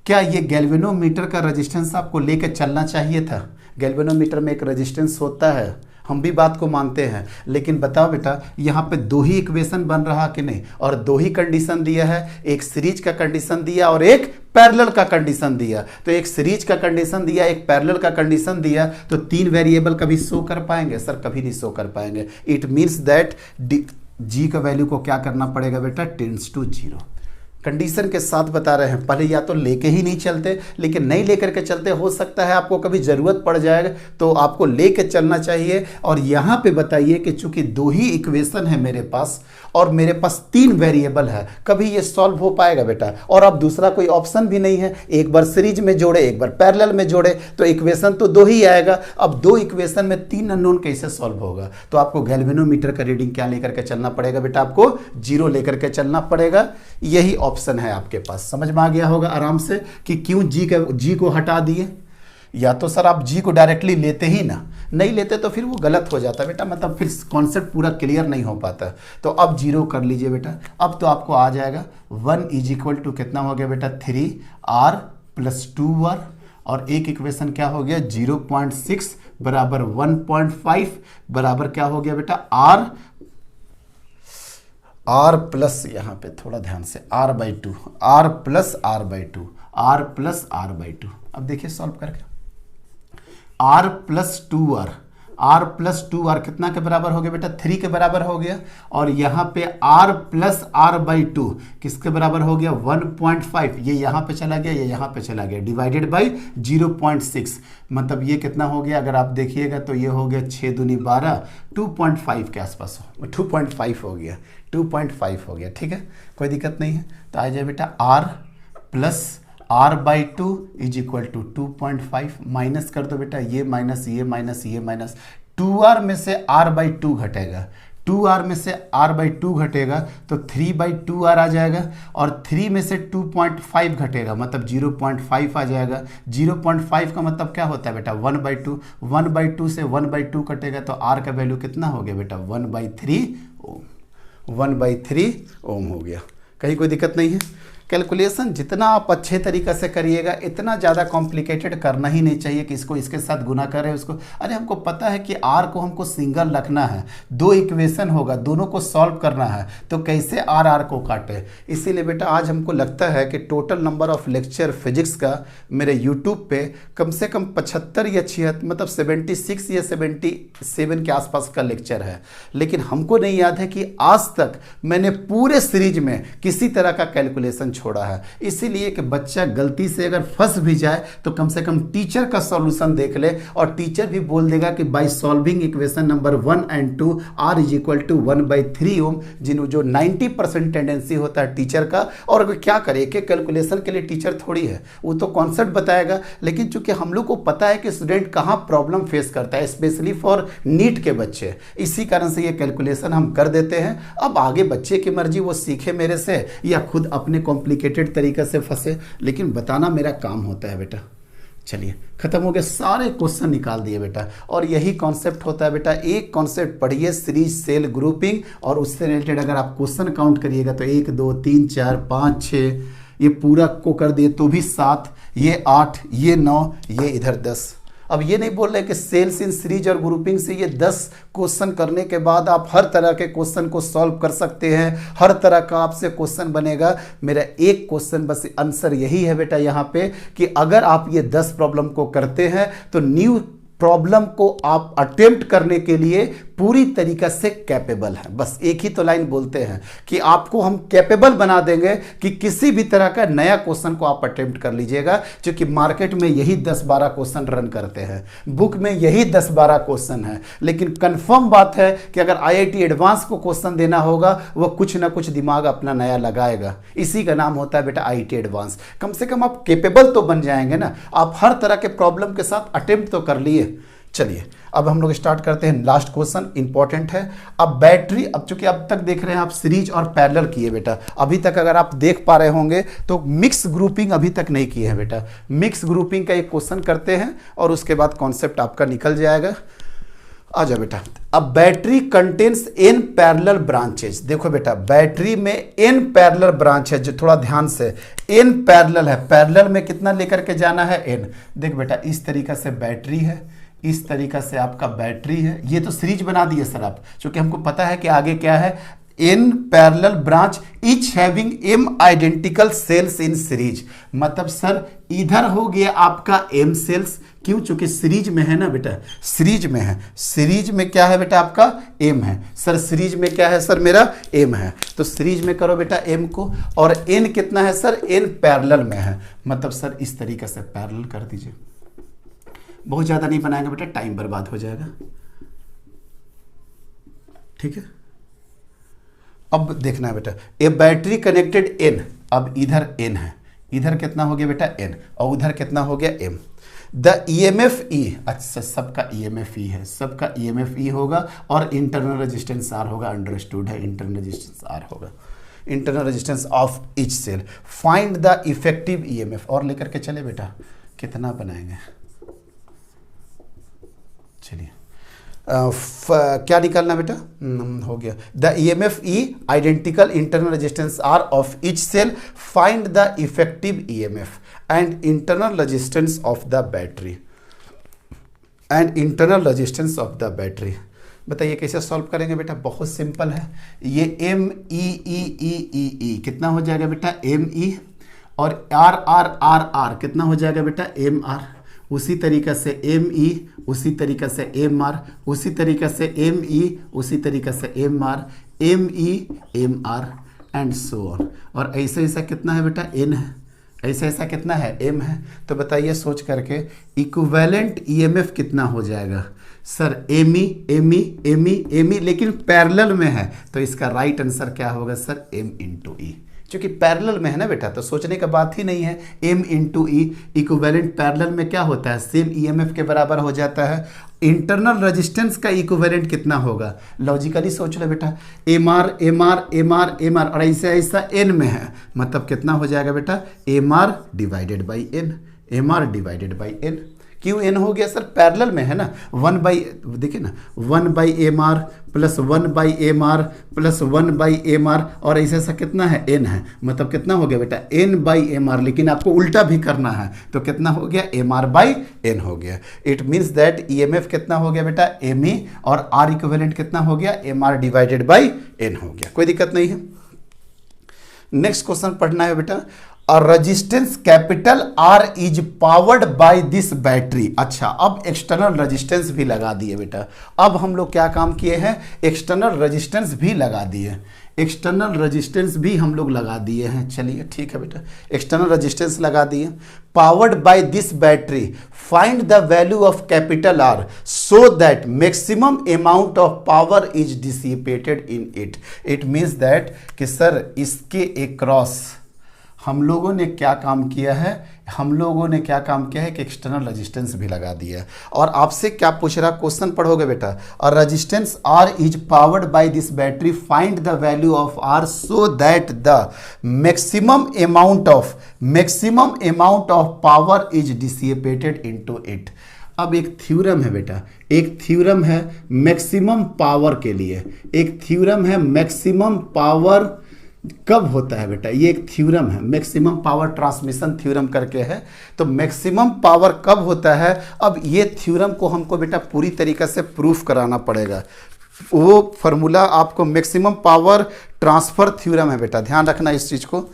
क्या ये गैल्वेनोमीटर का रेजिस्टेंस आपको लेकर चलना चाहिए था। गैल्वेनोमीटर में एक रेजिस्टेंस होता है, हम भी बात को मानते हैं, लेकिन बताओ बेटा यहाँ पे 2 ही इक्वेशन बन रहा कि नहीं, और 2 ही कंडीशन दिया है, एक सीरीज का कंडीशन दिया और एक पैरेलल का कंडीशन दिया। तो एक सीरीज का कंडीशन दिया, एक पैरेलल का कंडीशन दिया, तो 3 वेरिएबल कभी शो कर पाएंगे, सर कभी नहीं शो कर पाएंगे। इट मीन्स दैट जी का वैल्यू को क्या करना पड़ेगा बेटा, टेंड्स टू 0। कंडीशन के साथ बता रहे हैं, पहले या तो लेके ही नहीं चलते, लेकिन नहीं लेकर के चलते, हो सकता है आपको कभी ज़रूरत पड़ जाएगा, तो आपको लेके चलना चाहिए। और यहाँ पे बताइए कि चूंकि 2 ही इक्वेशन है मेरे पास और मेरे पास 3 वेरिएबल है, कभी ये सॉल्व हो पाएगा बेटा। और अब दूसरा कोई ऑप्शन भी नहीं है, एक बार सीरीज में जोड़े एक बार पैरेलल में जोड़े तो इक्वेशन तो 2 ही आएगा। अब 2 इक्वेशन में 3 अननोन कैसे सॉल्व होगा, तो आपको गैल्वेनोमीटर का रीडिंग क्या लेकर के चलना पड़ेगा बेटा, आपको 0 लेकर के चलना पड़ेगा। यही ऑप्शन है आपके पास, समझ में आ गया होगा आराम से कि क्यों जी को हटा दिए। या तो सर आप जी को डायरेक्टली लेते ही ना, नहीं लेते तो फिर वो गलत हो जाता बेटा, मतलब फिर कॉन्सेप्ट पूरा क्लियर नहीं हो पाता। तो अब जीरो कर लीजिए बेटा। अब तो आपको आ जाएगा 1 इज इक्वल टू कितना हो गया बेटा 3r प्लस 2r, और एक इक्वेशन क्या हो गया 0.6 बराबर 1.5 बराबर क्या हो गया बेटा r प्लस, यहाँ पे थोड़ा ध्यान से r/2, r plus r/2, r plus r/2। अब देखिए सॉल्व करके r plus 2r, r plus 2r कितना के बराबर हो गया बेटा 3 के बराबर हो गया, और यहाँ पे r प्लस r/2 किसके बराबर हो गया 1.5, ये यहाँ पे चला गया, ये यहाँ पे चला गया, डिवाइडेड बाई 0.6, मतलब ये कितना हो गया, अगर आप देखिएगा तो ये हो गया 6 दूनी 12, 2.5 के आसपास हो, 2.5 हो गया, 2.5 हो गया। ठीक है, कोई दिक्कत नहीं है। तो आ जाए बेटा r plus r/2 is equal to 2.5, minus कर दो बेटा, ये माइनस ये माइनस ये माइनस, 2r में से r/2 घटेगा, 2r में से r/2 घटेगा तो 3/2r आ जाएगा, और 3 में से 2.5 घटेगा मतलब 0.5 आ जाएगा। 0.5 का मतलब क्या होता है बेटा 1/2, 1/2 से 1/2 कटेगा तो r का वैल्यू कितना हो गया बेटा 1/3 ओम, 1/3 ओम हो गया। कहीं कोई दिक्कत नहीं है। कैलकुलेशन जितना आप अच्छे तरीक़े से करिएगा, इतना ज़्यादा कॉम्प्लिकेटेड करना ही नहीं चाहिए कि इसको इसके साथ गुना करें उसको। अरे हमको पता है कि आर को हमको सिंगल रखना है, 2 इक्वेशन होगा, दोनों को सॉल्व करना है, तो कैसे आर आर को काटे। इसीलिए बेटा आज हमको लगता है कि total number of lecture physics का मेरे यूट्यूब पे कम से कम 75 या 76 मतलब 76 या 77 के आसपास का लेक्चर है, लेकिन हमको नहीं याद है कि आज तक मैंने पूरे सीरीज में किसी तरह का कैलकुलेशन छोड़ा है। इसीलिए कि बच्चा गलती से अगर फंस भी जाए तो कम से कम टीचर का सॉल्यूशन देख ले, और टीचर भी बोल देगा कि by solving equation number 1 and 2 r is equal to 1/3 ohm, जो 90% टेंडेंसी होता है टीचर का। और अगर क्या करे, एक कैलकुलेशन के लिए टीचर थोड़ी है, वो तो कॉन्सेप्ट बताएगा, लेकिन चूंकि हम लोग को पता है कि स्टूडेंट कहाँ प्रॉब्लम फेस करता है, स्पेशली फॉर नीट के बच्चे, इसी कारण से ये कैलकुलेशन हम कर देते हैं। अब आगे बच्चे की मर्जी, वो सीखे मेरे से या खुद अपने कॉम्प्लिकेटेड तरीके से फंसे, लेकिन बताना मेरा काम होता है बेटा। चलिए खत्म हो गए, सारे क्वेश्चन निकाल दिए बेटा, और यही कॉन्सेप्ट होता है बेटा। एक कॉन्सेप्ट पढ़िए सीरीज सेल ग्रुपिंग, और उससे रिलेटेड अगर आप क्वेश्चन काउंट करिएगा तो 1 2 3 4 5 6, ये पूरा को कर दिए तो भी 7, ये 8, ये 9, ये इधर 10। अब ये नहीं बोल रहे कि सेल्स इन सीरीज और ग्रुपिंग से ये 10 क्वेश्चन करने के बाद आप हर तरह के क्वेश्चन को सॉल्व कर सकते हैं, हर तरह का आपसे क्वेश्चन बनेगा। मेरा एक क्वेश्चन बस आंसर यही है बेटा यहाँ पे कि अगर आप ये 10 प्रॉब्लम को करते हैं तो न्यू प्रॉब्लम को आप अटेम्प्ट करने के लिए पूरी तरीके से कैपेबल है। बस एक ही तो लाइन बोलते हैं कि आपको हम कैपेबल बना देंगे कि किसी भी तरह का नया क्वेश्चन को आप अटेम्प्ट कर लीजिएगा, क्योंकि मार्केट में यही 10-12 क्वेश्चन रन करते हैं, बुक में यही 10-12 क्वेश्चन है। लेकिन कंफर्म बात है कि अगर IIT एडवांस को क्वेश्चन देना होगा, वो कुछ ना कुछ दिमाग अपना नया लगाएगा, इसी का नाम होता है बेटा IIT एडवांस। कम से कम आप कैपेबल तो बन जाएंगे ना, आप हर तरह के प्रॉब्लम के साथ अटेम्प्ट तो कर लिए। चलिए अब हम लोग स्टार्ट करते हैं। लास्ट क्वेश्चन इंपॉर्टेंट है। अब बैटरी, अब चूंकि अब तक देख रहे हैं आप सीरीज और पैरेलल किए बेटा, अभी तक अगर आप देख पा रहे होंगे तो मिक्स ग्रुपिंग अभी तक नहीं किए हैं बेटा। मिक्स ग्रुपिंग का एक क्वेश्चन करते हैं और उसके बाद कॉन्सेप्ट आपका निकल जाएगा। आ जाओ बेटा। अब battery contains n parallel branches. देखो बेटा बैटरी में n पैरेलल ब्रांच है, जो थोड़ा ध्यान से n पैरेलल है, पैरेलल में कितना लेकर के जाना है n। देख बेटा इस तरीका से बैटरी है, इस तरीका से आपका बैटरी है, ये तो सीरीज बना दिए सर आप, क्योंकि हमको पता है कि आगे क्या है, n parallel branch each having m identical sales in series. मतलब सर इधर हो गया आपका m सेल्स, क्यों, चूंकि सीरीज में है ना बेटा, सीरीज में है, सीरीज में क्या है बेटा आपका m है। सर सीरीज में क्या है सर मेरा m है, तो सीरीज में करो बेटा m को, और n कितना है सर, n पैरेलल में है, मतलब सर इस तरीके से पैरेलल कर दीजिए। बहुत ज़्यादा नहीं बनाएंगे बेटा, टाइम बर्बाद हो जाएगा। ठीक है, अब देखना है बेटा, ए बैटरी कनेक्टेड n, अब इधर n है, इधर कितना हो गया बेटा n, और उधर कितना हो गया m। द EMF E, अच्छा सबका EMF E है, सबका EMF E होगा, और इंटरनल रेजिस्टेंस R होगा, अंडरस्टूड है, इंटरनल रेजिस्टेंस R होगा, internal resistance of each cell. Find the effective EMF, और लेकर के चले बेटा, कितना बनाएंगे, चलिए क्या निकालना बेटा, हो गया। The EMF E identical internal resistance R of each cell, find the effective EMF and internal resistance of the battery बताइए कैसे सॉल्व करेंगे बेटा, बहुत सिंपल है। ये M E कितना हो जाएगा बेटा ME, और R कितना हो जाएगा बेटा MR, उसी तरीक़े से ME, उसी तरीक़े से MR, उसी तरीक़े से ME, उसी तरीक़े से MR, ME MR and so on. और ऐसा ऐसा कितना है बेटा N है, ऐसा ऐसा कितना है M है। तो बताइए सोच करके इक्विवेलेंट EMF कितना हो जाएगा सर, ME, लेकिन पैरेलल में है, तो इसका राइट आंसर क्या होगा सर M × E, क्योंकि पैरेलल में है ना बेटा, तो सोचने का बात ही नहीं है। M × E इक्विवेलेंट पैरेलल में क्या होता है, सेम EMF के बराबर हो जाता है। इंटरनल रेजिस्टेंस का इक्विवेलेंट कितना होगा, लॉजिकली सोच लो बेटा, MR और ऐसा ऐसा N में है, मतलब कितना हो जाएगा बेटा MR डिवाइडेड बाई N। क्यों N हो गया सर, पैरेलल में है ना, 1/, देखिए ना 1/MR plus 1/MR plus 1/MR और ऐसा कितना है N है, मतलब कितना हो गया बेटा N/MR, लेकिन आपको उल्टा भी करना है, तो कितना हो गया MR/N हो गया। इट मीन्स दैट EMF कितना हो गया बेटा ME, और R इक्विवेलेंट कितना हो गया MR डिवाइडेड बाई N हो गया, कोई दिक्कत नहीं है। नेक्स्ट क्वेश्चन पढ़ना है बेटा, resistance capital R is powered by this battery. अच्छा, अब एक्सटर्नल रेजिस्टेंस भी लगा दिए बेटा, अब हम लोग क्या काम किए हैं, एक्सटर्नल रेजिस्टेंस भी लगा दिए हैं, चलिए ठीक है बेटा, एक्सटर्नल रेजिस्टेंस लगा दिए। Powered by this battery, find the value of capital R so that maximum amount of power is dissipated in it. It means that कि सर इसके अक्रॉस हम लोगों ने क्या काम किया है, कि एक्सटर्नल रेजिस्टेंस भी लगा दिया है। और आपसे क्या पूछ रहा, क्वेश्चन पढ़ोगे बेटा, और resistance R is powered by this battery, find the value of R so that the maximum amount of power is dissipated into it. अब एक थ्योरम है बेटा, एक थ्योरम है मैक्सिमम पावर के लिए, एक थ्योरम है मैक्सिमम पावर कब होता है बेटा, ये एक थ्योरम है, मैक्सिमम पावर ट्रांसमिशन थ्योरम करके है। तो मैक्सिमम पावर कब होता है, अब ये थ्योरम को हमको बेटा पूरी तरीके से प्रूफ कराना पड़ेगा। वो फार्मूला आपको मैक्सिमम पावर ट्रांसफर थ्योरम है बेटा, ध्यान रखना इस चीज को।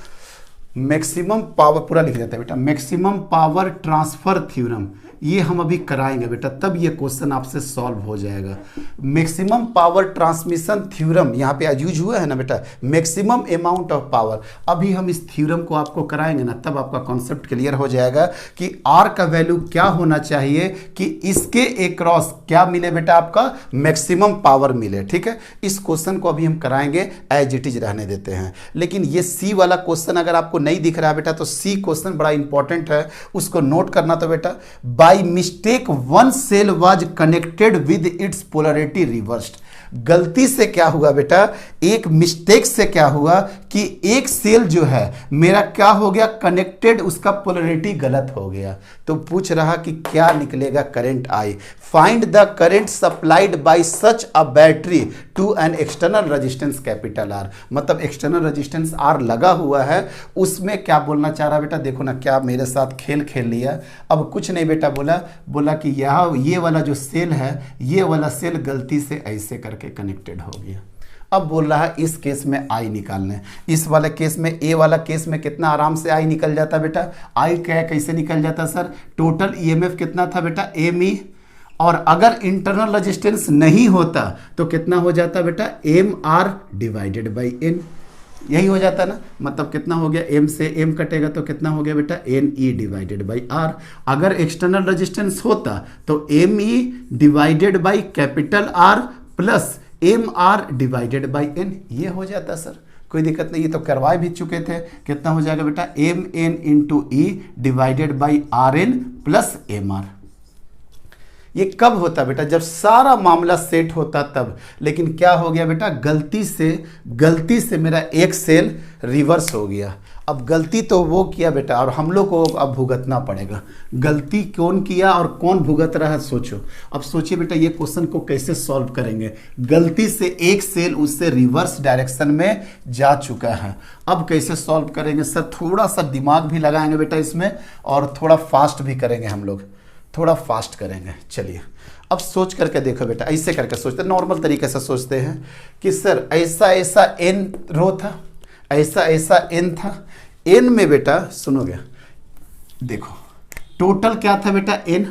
मैक्सिमम पावर पूरा लिख देते हैं बेटा, मैक्सिमम पावर ट्रांसफर थ्योरम, ये हम अभी कराएंगे बेटा, तब ये क्वेश्चन आपसे सॉल्व हो जाएगा। मैक्सिमम पावर ट्रांसमिशन थ्योरम यहाँ पे यूज हुआ है ना बेटा, मैक्सिमम अमाउंट ऑफ पावर। अभी हम इस थ्योरम को आपको कराएंगे ना, तब आपका कॉन्सेप्ट क्लियर हो जाएगा कि R का वैल्यू क्या होना चाहिए कि इसके अक्रॉस क्या मिले बेटा, आपका मैक्सिमम पावर मिले। ठीक है, इस क्वेश्चन को अभी हम कराएंगे, एज इट इज रहने देते हैं। लेकिन ये C वाला क्वेश्चन अगर आपको नहीं दिख रहा है बेटा, तो C क्वेश्चन बड़ा इंपॉर्टेंट है, उसको नोट करना। तो बेटा, by mistake one cell was connected with its polarity reversed. गलती से क्या हुआ बेटा, एक मिस्टेक से क्या हुआ कि एक सेल जो है मेरा क्या हो गया, कनेक्टेड, उसका पोलैरिटी गलत हो गया। तो पूछ रहा कि क्या निकलेगा, current I. Find the current supplied by such a battery to an external resistance capital R। मतलब एक्सटर्नल रेजिस्टेंस R लगा हुआ है, उसमें क्या बोलना चाह रहा बेटा, देखो ना क्या मेरे साथ खेल खेल लिया। अब कुछ नहीं बेटा, बोला कि यहाँ ये वाला जो सेल है, ये वाला सेल गलती से ऐसे करके कनेक्टेड हो गया। अब बोल रहा है इस केस में आई निकालने, इस वाले केस में, ए वाला केस में कितना आराम से आई निकल जाता बेटा। आई क्या कैसे निकल जाता सर, टोटल ईएमएफ कितना था बेटा ME, और अगर इंटरनल रेजिस्टेंस नहीं होता तो कितना हो जाता बेटा MR डिवाइडेड बाई N, यही हो जाता ना। मतलब कितना हो गया, M से M कटेगा तो कितना हो गया बेटा NE डिवाइडेड बाई R। अगर एक्सटर्नल रेजिस्टेंस होता तो ME divided by capital R plus MR divided by N, ये हो जाता सर, कोई दिक्कत नहीं। ये तो करवा भी चुके थे, कितना हो जाएगा बेटा MN into E divided by RN plus MR। ये कब होता बेटा, जब सारा मामला सेट होता तब। लेकिन क्या हो गया बेटा, गलती से मेरा एक सेल रिवर्स हो गया। अब गलती तो वो किया बेटा और हम लोग को अब भुगतना पड़ेगा। गलती कौन किया और कौन भुगत रहा है सोचो। अब सोचिए बेटा ये क्वेश्चन को कैसे सॉल्व करेंगे। गलती से एक सेल उससे रिवर्स डायरेक्शन में जा चुका है, अब कैसे सॉल्व करेंगे सर? थोड़ा सा दिमाग भी लगाएंगे बेटा इसमें और थोड़ा फास्ट भी करेंगे, हम लोग थोड़ा फास्ट करेंगे। चलिए अब सोच करके देखो बेटा, ऐसे करके सोचते हैं, नॉर्मल तरीके से सोचते हैं कि सर ऐसा ऐसा n रो था, ऐसा ऐसा n था। n में बेटा सुनोगे, देखो टोटल क्या था बेटा n,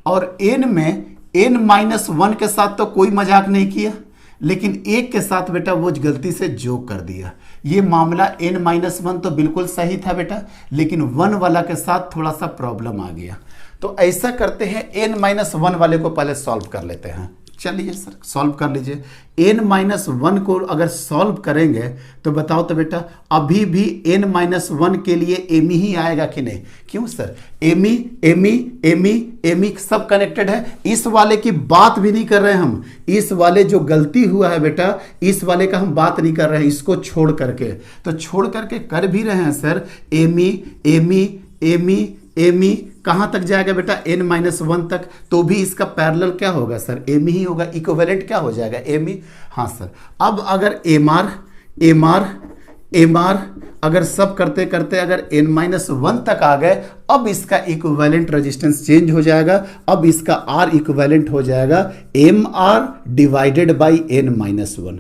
और n में n-1 के साथ तो कोई मजाक नहीं किया, लेकिन एक के साथ बेटा वो गलती से जोक कर दिया। ये मामला n-1 तो बिल्कुल सही था बेटा, लेकिन 1 वाला के साथ थोड़ा सा प्रॉब्लम आ गया। तो ऐसा करते हैं n-1 वाले को पहले सॉल्व कर लेते हैं। चलिए सर सॉल्व कर लीजिए। n-1 को अगर सॉल्व करेंगे तो बताओ तो बेटा अभी भी n-1 के लिए m ही आएगा कि नहीं? क्यों सर? m सब कनेक्टेड है। इस वाले की बात भी नहीं कर रहे हैं हम, इस वाले जो गलती हुआ है बेटा इस वाले का हम बात नहीं कर रहे हैं, इसको छोड़ करके। तो छोड़ करके कर भी रहे हैं सर, एमी कहाँ तक जाएगा बेटा? n-1 तक, तो भी इसका पैरेलल क्या होगा सर? एमी ही होगा। इक्विवेलेंट क्या हो जाएगा? एमी। हाँ सर। अब अगर एमआर अगर सब करते करते अगर n-1 तक आ गए, अब इसका इक्विवेलेंट रेजिस्टेंस चेंज हो जाएगा। अब इसका R इक्विवेलेंट हो जाएगा mr divided by n-1।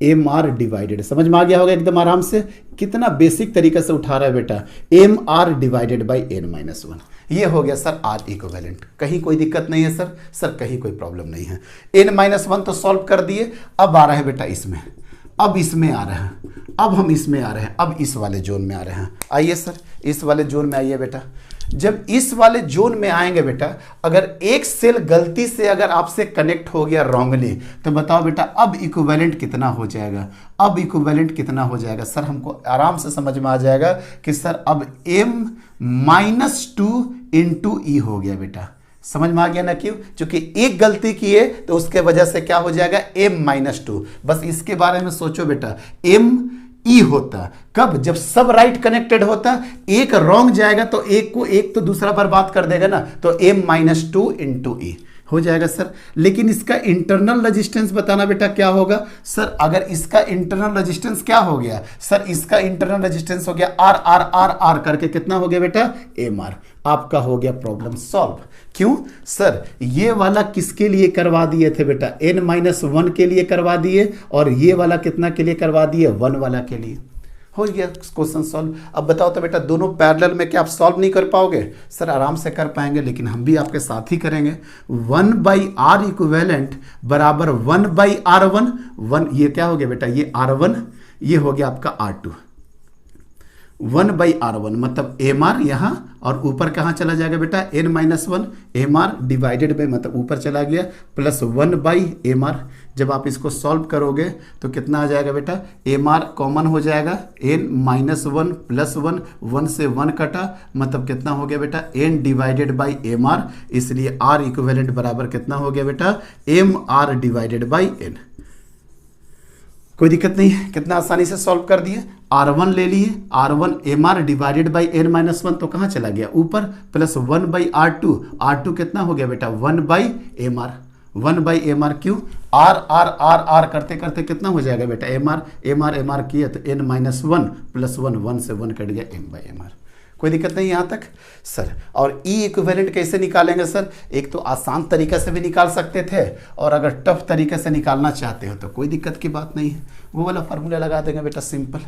mr divided, समझ में आ गया होगा एकदम आराम से। कितना बेसिक तरीके से उठा रहा है बेटा, mr डिवाइडेड बाई n-1। ये हो गया सर R इक्विवेलेंट। कहीं कोई दिक्कत नहीं है सर? सर कहीं कोई प्रॉब्लम नहीं है। n-1 तो सॉल्व कर दिए, अब आ रहा है बेटा इसमें, अब इसमें आ रहे हैं, अब हम इसमें आ रहे हैं, अब इस वाले जोन में आ रहे हैं। आइए सर इस वाले जोन में आइए बेटा। जब इस वाले जोन में आएंगे बेटा, अगर एक सेल गलती से अगर आपसे कनेक्ट हो गया रॉन्गली, तो बताओ बेटा अब इक्विवेलेंट कितना हो जाएगा? अब इक्विवेलेंट कितना हो जाएगा सर? हमको आराम से समझ में आ जाएगा कि सर अब m-2 इंटू ई हो गया बेटा। समझ में आ गया ना? क्यों? क्योंकि एक गलती की है तो उसके वजह से क्या हो जाएगा? m-2। बस इसके बारे में सोचो बेटा, m ई होता कब? जब सब राइट कनेक्टेड होता, एक रॉन्ग जाएगा तो एक तो दूसरा बर्बाद कर देगा ना, तो m-2 इंटू ई हो जाएगा सर। लेकिन इसका इंटरनल रेजिस्टेंस बताना बेटा क्या होगा सर? अगर इसका इंटरनल रेजिस्टेंस क्या हो गया सर? इसका इंटरनल रेजिस्टेंस हो गया आर आर आर आर करके कितना हो गया बेटा? mr। आपका हो गया प्रॉब्लम सॉल्व। क्यों सर? ये वाला किसके लिए करवा दिए थे बेटा? n-1 के लिए करवा दिए, और ये वाला कितना के लिए करवा दिए? 1 वाला के लिए। हो गया क्वेश्चन सॉल्व। अब बताओ तो बेटा दोनों पैरेलल में क्या आप सॉल्व नहीं कर पाओगे? सर आराम से कर पाएंगे, लेकिन हम भी आपके साथ ही करेंगे। 1/r इक्विवेलेंट बराबर 1/r1। 1 ये क्या हो गया बेटा? ये r1, ये हो गया आपका r2। 1/r1 मतलब mr यहाँ, और ऊपर कहाँ चला जाएगा बेटा? n-1 mr डिवाइडेड बाई, मतलब ऊपर चला गया, प्लस 1/mr। जब आप इसको सॉल्व करोगे तो कितना आ जाएगा बेटा? mr कॉमन हो जाएगा, n-1 प्लस 1, 1 से 1 कटा, मतलब कितना हो गया बेटा? n divided by mr। इसलिए r इक्विवेलेंट बराबर कितना हो गया बेटा? mr divided by n। कोई दिक्कत नहीं है, कितना आसानी से सॉल्व कर दिए। r1 ले लिए, r1 mr divided by n-1 तो कहाँ चला गया? ऊपर, प्लस 1/r2। r2 कितना हो गया बेटा? 1/mr। 1/mr क्यों? r r r r करते करते कितना हो जाएगा बेटा? mr किया तो n-1 प्लस 1, 1 से 1 कट गया, m/mr। कोई दिक्कत नहीं यहाँ तक सर। और ई इक्विवेलेंट कैसे निकालेंगे सर? एक तो आसान तरीके से भी निकाल सकते थे, और अगर टफ तरीके से निकालना चाहते हो तो कोई दिक्कत की बात नहीं है, वो वाला फार्मूला लगा देंगे बेटा। सिंपल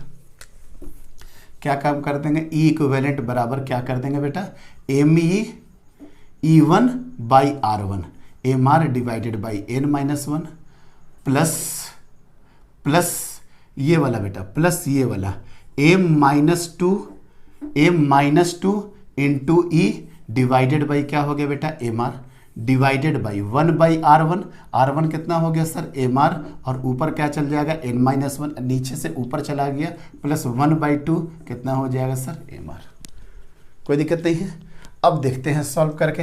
क्या काम कर देंगे? ई इक्विवेलेंट बराबर क्या कर देंगे बेटा? m-1 by r1, mr divided by n-1 plus ये वाला बेटा, प्लस ये वाला m-2 into E divided by क्या हो गया बेटा? mr divided by 1/r1। r1 कितना हो गया सर? mr, और ऊपर क्या चल जाएगा? n-1, नीचे से ऊपर चला गया, प्लस 1/2 कितना हो जाएगा सर? mr। कोई दिक्कत नहीं है। अब देखते हैं सॉल्व करके,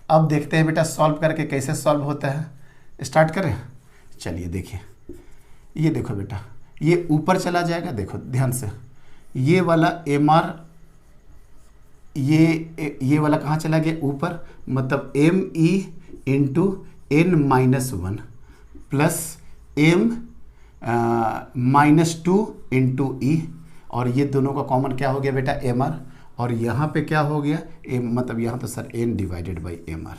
अब देखते हैं बेटा सॉल्व करके कैसे सॉल्व होता है। स्टार्ट करें? चलिए देखिए, ये देखो बेटा, ये ऊपर चला जाएगा, देखो ध्यान से, ये वाला एम आर, ये वाला कहाँ चला गया ऊपर, मतलब M E into N minus one plus M minus two into E, और ये दोनों का कॉमन क्या हो गया बेटा एम आर, और यहाँ पे क्या हो गया एम, मतलब यहाँ तो sir n divided by m R,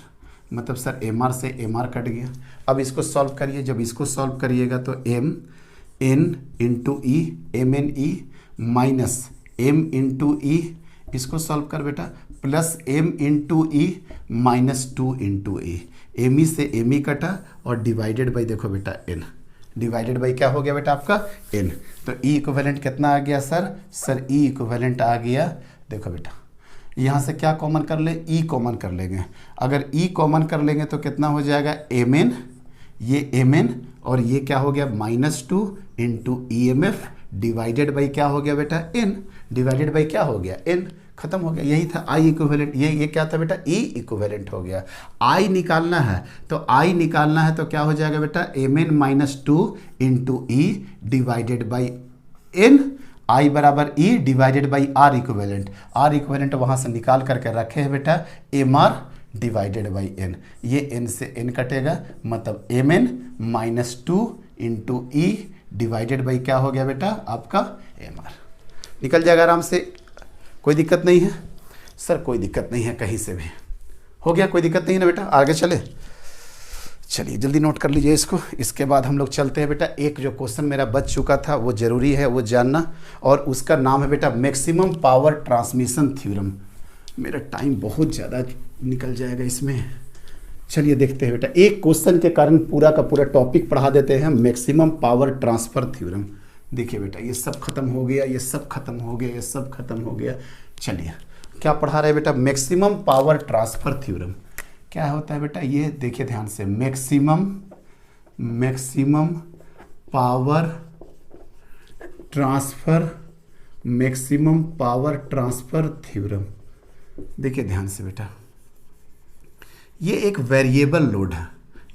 मतलब सर एम आर से एम आर कट गया। अब इसको सॉल्व करिए, जब इसको सॉल्व करिएगा तो M N into E, M N E minus M into E, इसको सॉल्व कर बेटा, plus M into E minus two into E, M E से एम ई कटा और डिवाइडेड बाई देखो बेटा एन, डिवाइडेड बाई क्या हो गया बेटा आपका एन। तो ई इक्विवेलेंट कितना आ गया सर ई इक्विवेलेंट आ गया, देखो बेटा यहाँ से क्या कॉमन कर ले, ई कॉमन कर लेंगे, अगर ई कॉमन कर लेंगे तो कितना हो जाएगा एम एन, ये एम एन और ये क्या हो गया minus two into E M F divided by क्या हो गया बेटा एन, डिवाइडेड बाई क्या हो गया एन, खत्म हो गया। यही था आई इक्विवेलेंट, ये क्या था बेटा ई इक्विवेलेंट हो गया। आई निकालना है तो आई निकालना है तो क्या हो जाएगा बेटा M N minus two into E divided by N, I बराबर E divided by R equivalent, R equivalent वहाँ से निकाल करके रखे हैं बेटा M R divided by N, ये एन से एन कटेगा, मतलब M N minus two into E divided by क्या हो गया बेटा आपका एम आर, निकल जाएगा आराम से, कोई दिक्कत नहीं है सर, कोई दिक्कत नहीं है कहीं से भी, हो गया कोई दिक्कत नहीं है ना बेटा, आगे चले, चलिए जल्दी नोट कर लीजिए इसको। इसके बाद हम लोग चलते हैं बेटा, एक जो क्वेश्चन मेरा बच चुका था वो ज़रूरी है वो जानना, और उसका नाम है बेटा मैक्सिमम पावर ट्रांसमिशन थ्योरम। मेरा टाइम बहुत ज़्यादा निकल जाएगा इसमें, चलिए देखते हैं बेटा, एक क्वेश्चन के कारण पूरा का पूरा टॉपिक पढ़ा देते हैं, मैक्सिमम पावर ट्रांसफ़र थ्योरम। देखिए बेटा ये सब खत्म हो गया, ये सब खत्म हो गया, ये सब खत्म हो गया। चलिए क्या पढ़ा रहे बेटा, मैक्सिमम पावर ट्रांसफ़र थ्योरम क्या होता है बेटा, ये देखिए ध्यान से, maximum power transfer, maximum power transfer theorem. देखिए ध्यान से बेटा, ये एक वेरिएबल लोड है,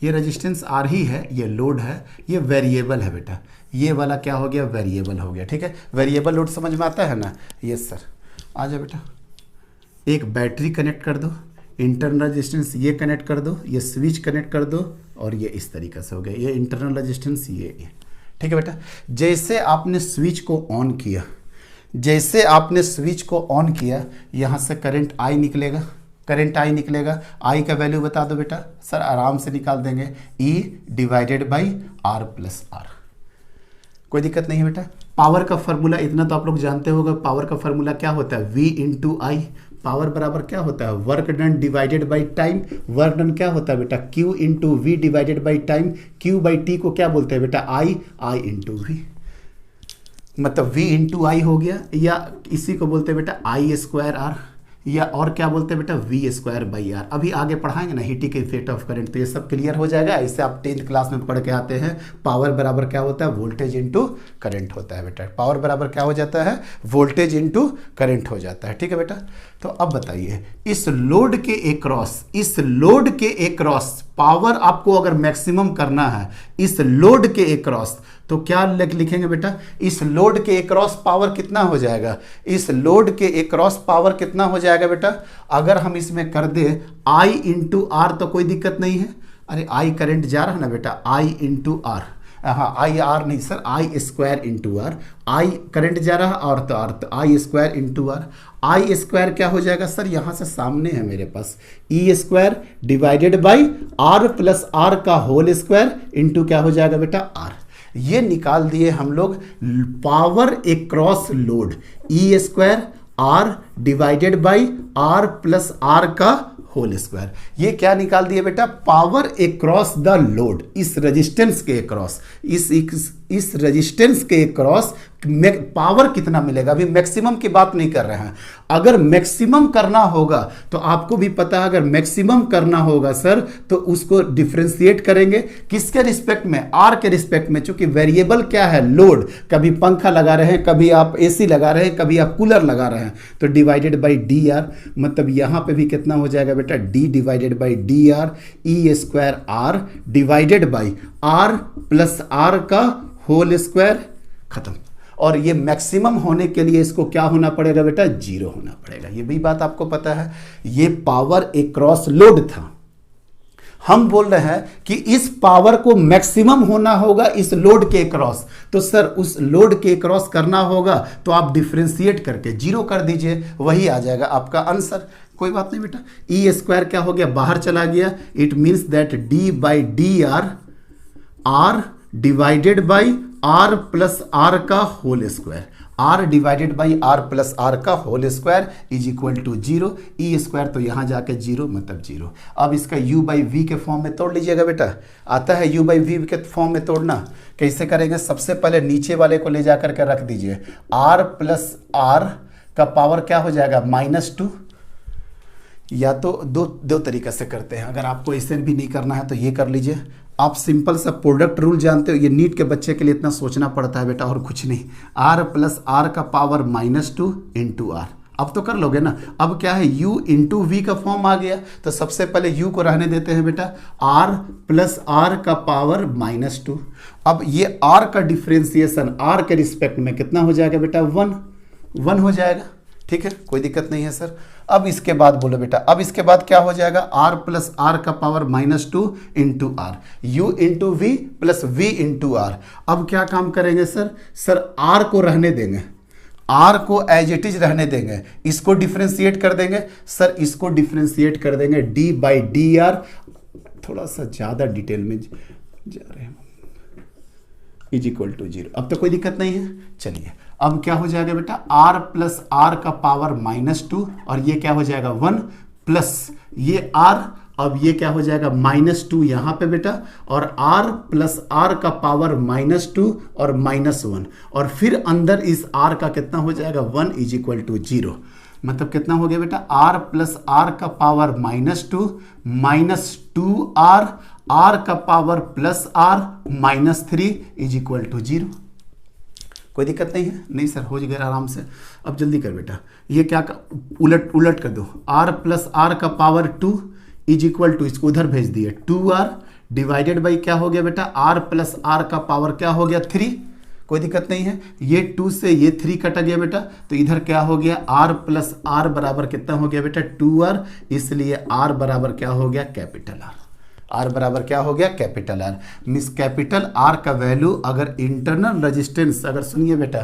ये रेजिस्टेंस आर ही है, ये लोड है, ये वेरिएबल है बेटा, ये वाला क्या हो गया वेरिएबल हो गया, ठीक है। वेरिएबल लोड समझ में आता है ना, यस सर, आ जाओ बेटा, एक बैटरी कनेक्ट कर दो, इंटरनल रेजिस्टेंस ये कनेक्ट कर दो, ये स्विच कनेक्ट कर दो, और ये इस तरीके से हो गया, ये इंटरनल रेजिस्टेंस ये, ठीक है बेटा। जैसे आपने स्विच को ऑन किया, जैसे आपने स्विच को ऑन किया, यहाँ से करंट आई निकलेगा, करंट आई निकलेगा, आई का वैल्यू बता दो बेटा, सर आराम से निकाल देंगे, E divided by R plus R, कोई दिक्कत नहीं है बेटा। पावर का फॉर्मूला इतना तो आप लोग जानते होगा, पावर का फॉर्मूला क्या होता है, V इंटू आई, पावर बराबर क्या होता है work done divided by time, work done क्या होता है बेटा Q into V divided by time, Q बाई टी को क्या बोलते हैं बेटा आई इंटू वी, मतलब V इंटू आई हो गया, या इसी को बोलते हैं बेटा आई स्क्वायर आर, या और क्या बोलते हैं बेटा वी स्क्वायर बाई आर। अभी आगे पढ़ाएंगे ना हीटिंग के इफेक्ट ऑफ करंट, तो ये सब क्लियर हो जाएगा। इससे आप 10th क्लास में पढ़ के आते हैं, पावर बराबर क्या होता है वोल्टेज इंटू करंट होता है बेटा, पावर बराबर क्या हो जाता है वोल्टेज इंटू करंट हो जाता है, ठीक है बेटा। तो अब बताइए इस लोड के एक्रॉस, इस लोड के एक्रॉस पावर आपको अगर मैक्सिमम करना है, इस लोड के एक्रॉस, तो क्या लिखेंगे बेटा, इस लोड के एक्रॉस पावर कितना हो जाएगा, इस लोड के एक्रॉस पावर कितना हो जाएगा बेटा, अगर हम इसमें कर दे I इंटू आर तो कोई दिक्कत नहीं है, अरे I करंट जा रहा है ना बेटा, I इंटू आर, हाँ आई आर नहीं sir, I square into R, I current जा रहा है और तो आर, तो I square into R, I square क्या हो जाएगा सर, यहाँ से सामने है मेरे पास E square divided by R plus R का होल स्क्वायर इंटू क्या हो जाएगा बेटा आर। ये निकाल दिए हम लोग power across load, E square R divided by R plus R का होल स्क्वायर। ये क्या निकाल दिए बेटा पावर एक्रॉस द लोड, इस रेजिस्टेंस के एक्रॉस, इस रेजिस्टेंस के एक्रॉस पावर कितना मिलेगा। अभी मैक्सिमम की बात नहीं कर रहे हैं, अगर मैक्सिमम करना होगा तो आपको भी पता है, अगर मैक्सिमम करना होगा सर तो उसको डिफरेंशिएट करेंगे किसके रिस्पेक्ट में, आर के रिस्पेक्ट में, क्योंकि वेरिएबल क्या है लोड, कभी पंखा लगा रहे हैं, कभी आप एसी लगा रहे हैं, कभी आप कूलर लगा रहे हैं, तो डिवाइडेड बाई डी आर, मतलब यहां पे भी कितना हो जाएगा बेटा D divided by D R, E square R divided by R plus R का होल स्क्वायर, खत्म। और ये मैक्सिमम होने के लिए इसको क्या होना पड़ेगा बेटा, 0 होना पड़ेगा। ये भी बात आपको पता है। ये पावर अक्रॉस लोड था, हम बोल रहे हैं कि इस पावर को मैक्सिमम होना होगा इस लोड के क्रॉस, तो सर उस लोड के क्रॉस करना होगा तो आप डिफ्रेंशिएट करके 0 कर दीजिए, वही आ जाएगा आपका आंसर। कोई बात नहीं बेटा, ई स्क्वायर क्या हो गया, बाहर चला गया। It means that D by D R divided by R plus R का whole square, R divided by R plus R का whole square is equal to 0। E square तो यहाँ जाके 0 मतलब 0। अब इसका u बाई वी के फॉर्म में तोड़ लीजिएगा बेटा। आता है u बाई वी के फॉर्म में तोड़ना, कैसे करेंगे, सबसे पहले नीचे वाले को ले जा करके रख दीजिए, r प्लस आर का पावर क्या हो जाएगा, -2। या तो दो तरीका से करते हैं, अगर आपको ऐसे भी नहीं करना है तो ये कर लीजिए। आप सिंपल सा प्रोडक्ट रूल जानते हो, ये नीट के बच्चे के लिए इतना सोचना पड़ता है बेटा और कुछ नहीं। r प्लस आर का पावर -2 इंटू आर, अब तो कर लोगे ना। अब क्या है, u इंटू वी का फॉर्म आ गया, तो सबसे पहले u को रहने देते हैं बेटा, r प्लस आर का पावर -2। अब ये r का डिफ्रेंसिएशन r के रिस्पेक्ट में कितना हो जाएगा बेटा, 1 हो जाएगा। ठीक है, कोई दिक्कत नहीं है सर। अब इसके बाद बोलो बेटा, अब इसके बाद क्या हो जाएगा, r प्लस आर का power -2 into R, u into V plus v into R. अब क्या काम करेंगे सर r को रहने देंगे, r को एज इट इज रहने देंगे, इसको डिफ्रेंशिएट कर देंगे सर, इसको डिफ्रेंशिएट कर देंगे d बाई डी आर। थोड़ा सा ज़्यादा डिटेल में जा रहे हैं, इज इक्वल टू 0। अब तो कोई दिक्कत नहीं है। चलिए अब क्या हो जाएगा बेटा, r प्लस आर का पावर -2 और ये क्या हो जाएगा 1 प्लस ये r, अब ये क्या हो जाएगा -2 यहाँ पे बेटा, और r प्लस आर का पावर -2 और -1, और फिर अंदर इस r का कितना हो जाएगा 1 इज इक्वल टू 0। मतलब कितना हो गया बेटा, r प्लस आर का पावर -2 -2r, r का power plus r -3 is equal to 0। कोई दिक्कत नहीं है, नहीं सर हो जाएगा आराम से। अब जल्दी कर बेटा, ये क्या उलट कर दो, r प्लस आर का पावर 2 इज इक्वल टू, इसको उधर भेज दिए 2r डिवाइडेड बाई क्या हो गया बेटा, r प्लस आर का पावर क्या हो गया 3। कोई दिक्कत नहीं है, ये 2 से ये 3 कट गया बेटा, तो इधर क्या हो गया, r प्लस आर बराबर कितना हो गया बेटा 2r, इसलिए r बराबर क्या हो गया कैपिटल R। R बराबर क्या हो गया capital R। Miss capital R का वैल्यू अगर इंटरनल रेजिस्टेंस, अगर सुनिए बेटा,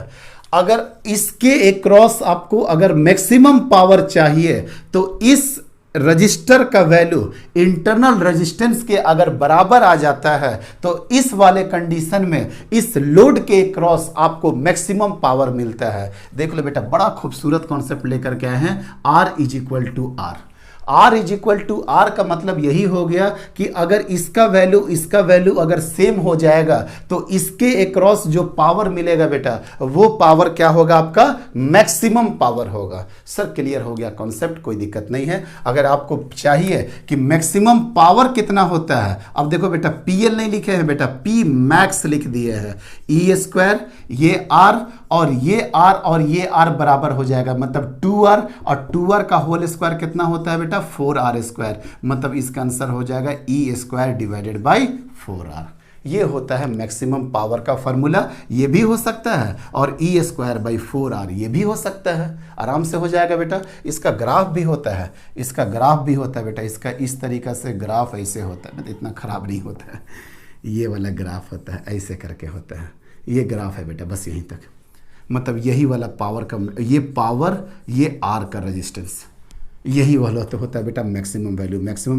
अगर इसके अक्रॉस आपको अगर मैक्सिमम पावर चाहिए तो इस रजिस्टर का वैल्यू इंटरनल रेजिस्टेंस के अगर बराबर आ जाता है तो इस वाले कंडीशन में इस लोड के क्रॉस आपको मैक्सिमम पावर मिलता है। देख लो बेटा, बड़ा खूबसूरत कॉन्सेप्ट लेकर के आए हैं, R is equal to R। R is equal to R का मतलब यही हो गया कि अगर इसका वैल्यू अगर सेम हो जाएगा तो इसके अक्रॉस जो पावर मिलेगा बेटा वो पावर क्या होगा, आपका मैक्सिमम पावर होगा। सर क्लियर हो गया कॉन्सेप्ट, कोई दिक्कत नहीं है। अगर आपको चाहिए कि मैक्सिमम पावर कितना होता है, अब देखो बेटा PL नहीं लिखे हैं बेटा, P मैक्स लिख दिए हैं, ई स्क्वायर ये R और ये R और ये R बराबर हो जाएगा, मतलब 2R और 2R का होल स्क्वायर कितना होता है बेटा 4R स्क्वायर, मतलब इसका आंसर हो जाएगा ई स्क्वायर डिवाइडेड बाई 4R। ये होता है मैक्सिमम पावर का फॉर्मूला, ये भी हो सकता है, और ई स्क्वायर बाई 4R ये भी हो सकता है, आराम से हो जाएगा बेटा। इसका ग्राफ भी होता है, बेटा, इसका इस तरीका से ग्राफ ऐसे होता है, इतना खराब नहीं होता है, ये वाला ग्राफ होता है, ऐसे करके होता है, ये ग्राफ है बेटा, बस यहीं तक। मतलब यही वाला पावर का, ये पावर, ये R का रेजिस्टेंस, यही वाला तो होता है बेटा मैक्सिमम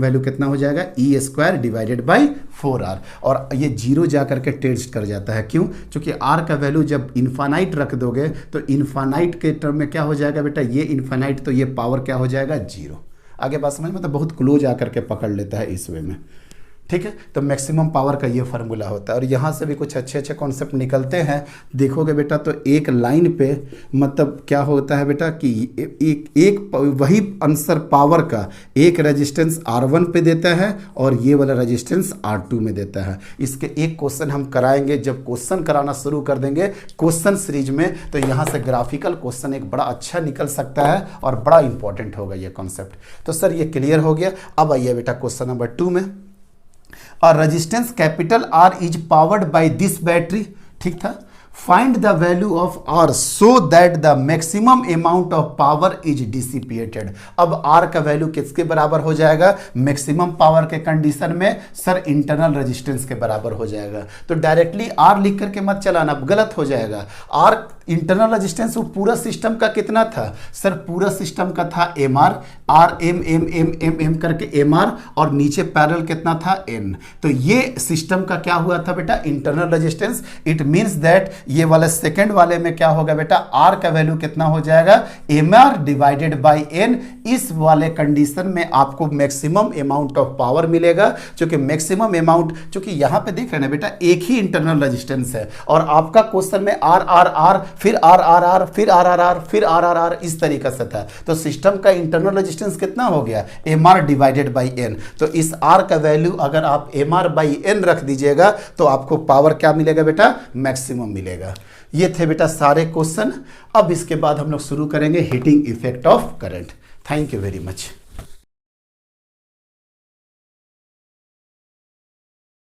वैल्यू कितना हो जाएगा, ई स्क्वायर डिवाइडेड बाई 4R, और ये 0 जा करके टेस्ट कर जाता है, क्यों, क्योंकि R का वैल्यू जब इन्फानाइट रख दोगे तो इन्फानाइट के टर्म में क्या हो जाएगा बेटा, ये इन्फानाइट, तो ये पावर क्या हो जाएगा 0। आगे बात समझ, मतलब बहुत क्लोज आकर के पकड़ लेता है इस वे में, ठीक है। तो मैक्सिमम पावर का ये फार्मूला होता है, और यहाँ से भी कुछ अच्छे कॉन्सेप्ट निकलते हैं। देखोगे बेटा तो एक लाइन पे मतलब क्या होता है बेटा कि एक वही आंसर पावर का एक रेजिस्टेंस R1 पे देता है और ये वाला रेजिस्टेंस R2 में देता है। इसके एक क्वेश्चन हम कराएंगे, जब क्वेश्चन कराना शुरू कर देंगे क्वेश्चन सीरीज में, तो यहाँ से ग्राफिकल क्वेश्चन एक बड़ा अच्छा निकल सकता है और बड़ा इंपॉर्टेंट होगा ये कॉन्सेप्ट। तो सर ये क्लियर हो गया। अब आइए बेटा क्वेश्चन नंबर 2 में, और resistance capital R is powered by this battery, ठीक था, find the value of R so that the maximum amount of power is dissipated. अब आर का वैल्यू किसके बराबर हो जाएगा? मैक्सिमम पावर के कंडीशन में सर इंटरनल रेजिस्टेंस के बराबर हो जाएगा। तो डायरेक्टली आर लिख करके मत चलाना, गलत हो जाएगा। आर इंटरनल रेजिस्टेंस वो पूरा सिस्टम का कितना था सर? पूरा सिस्टम का था m R, R m m m m m करके एम आर, और नीचे पैरेलल कितना था एन। तो ये सिस्टम का क्या हुआ था बेटा? Internal resistance. It means that ये वाला सेकंड वाले में क्या होगा बेटा? आर का वैल्यू कितना हो जाएगा? M R divided by n. इस वाले कंडीशन में आपको मैक्सिमम अमाउंट ऑफ पावर मिलेगा, क्योंकि मैक्सिमम अमाउंट, क्योंकि यहां पे देख रहे हैं बेटा एक ही इंटरनल रेजिस्टेंस है, और आपका क्वेश्चन में आर आर आर फिर आर आर आर फिर आर आर आर फिर आर आर आर इस तरीके से था। तो सिस्टम का इंटरनल रेजिस्टेंस कितना हो गया? M R divided by n. तो इस आर का वैल्यू अगर आप एम आर बाई एन रख दीजिएगा तो आपको पावर क्या मिलेगा बेटा? मैक्सिमम मिलेगा। ये थे बेटा सारे क्वेश्चन। अब इसके बाद हम लोग शुरू करेंगे heating effect of current. Thank you very much.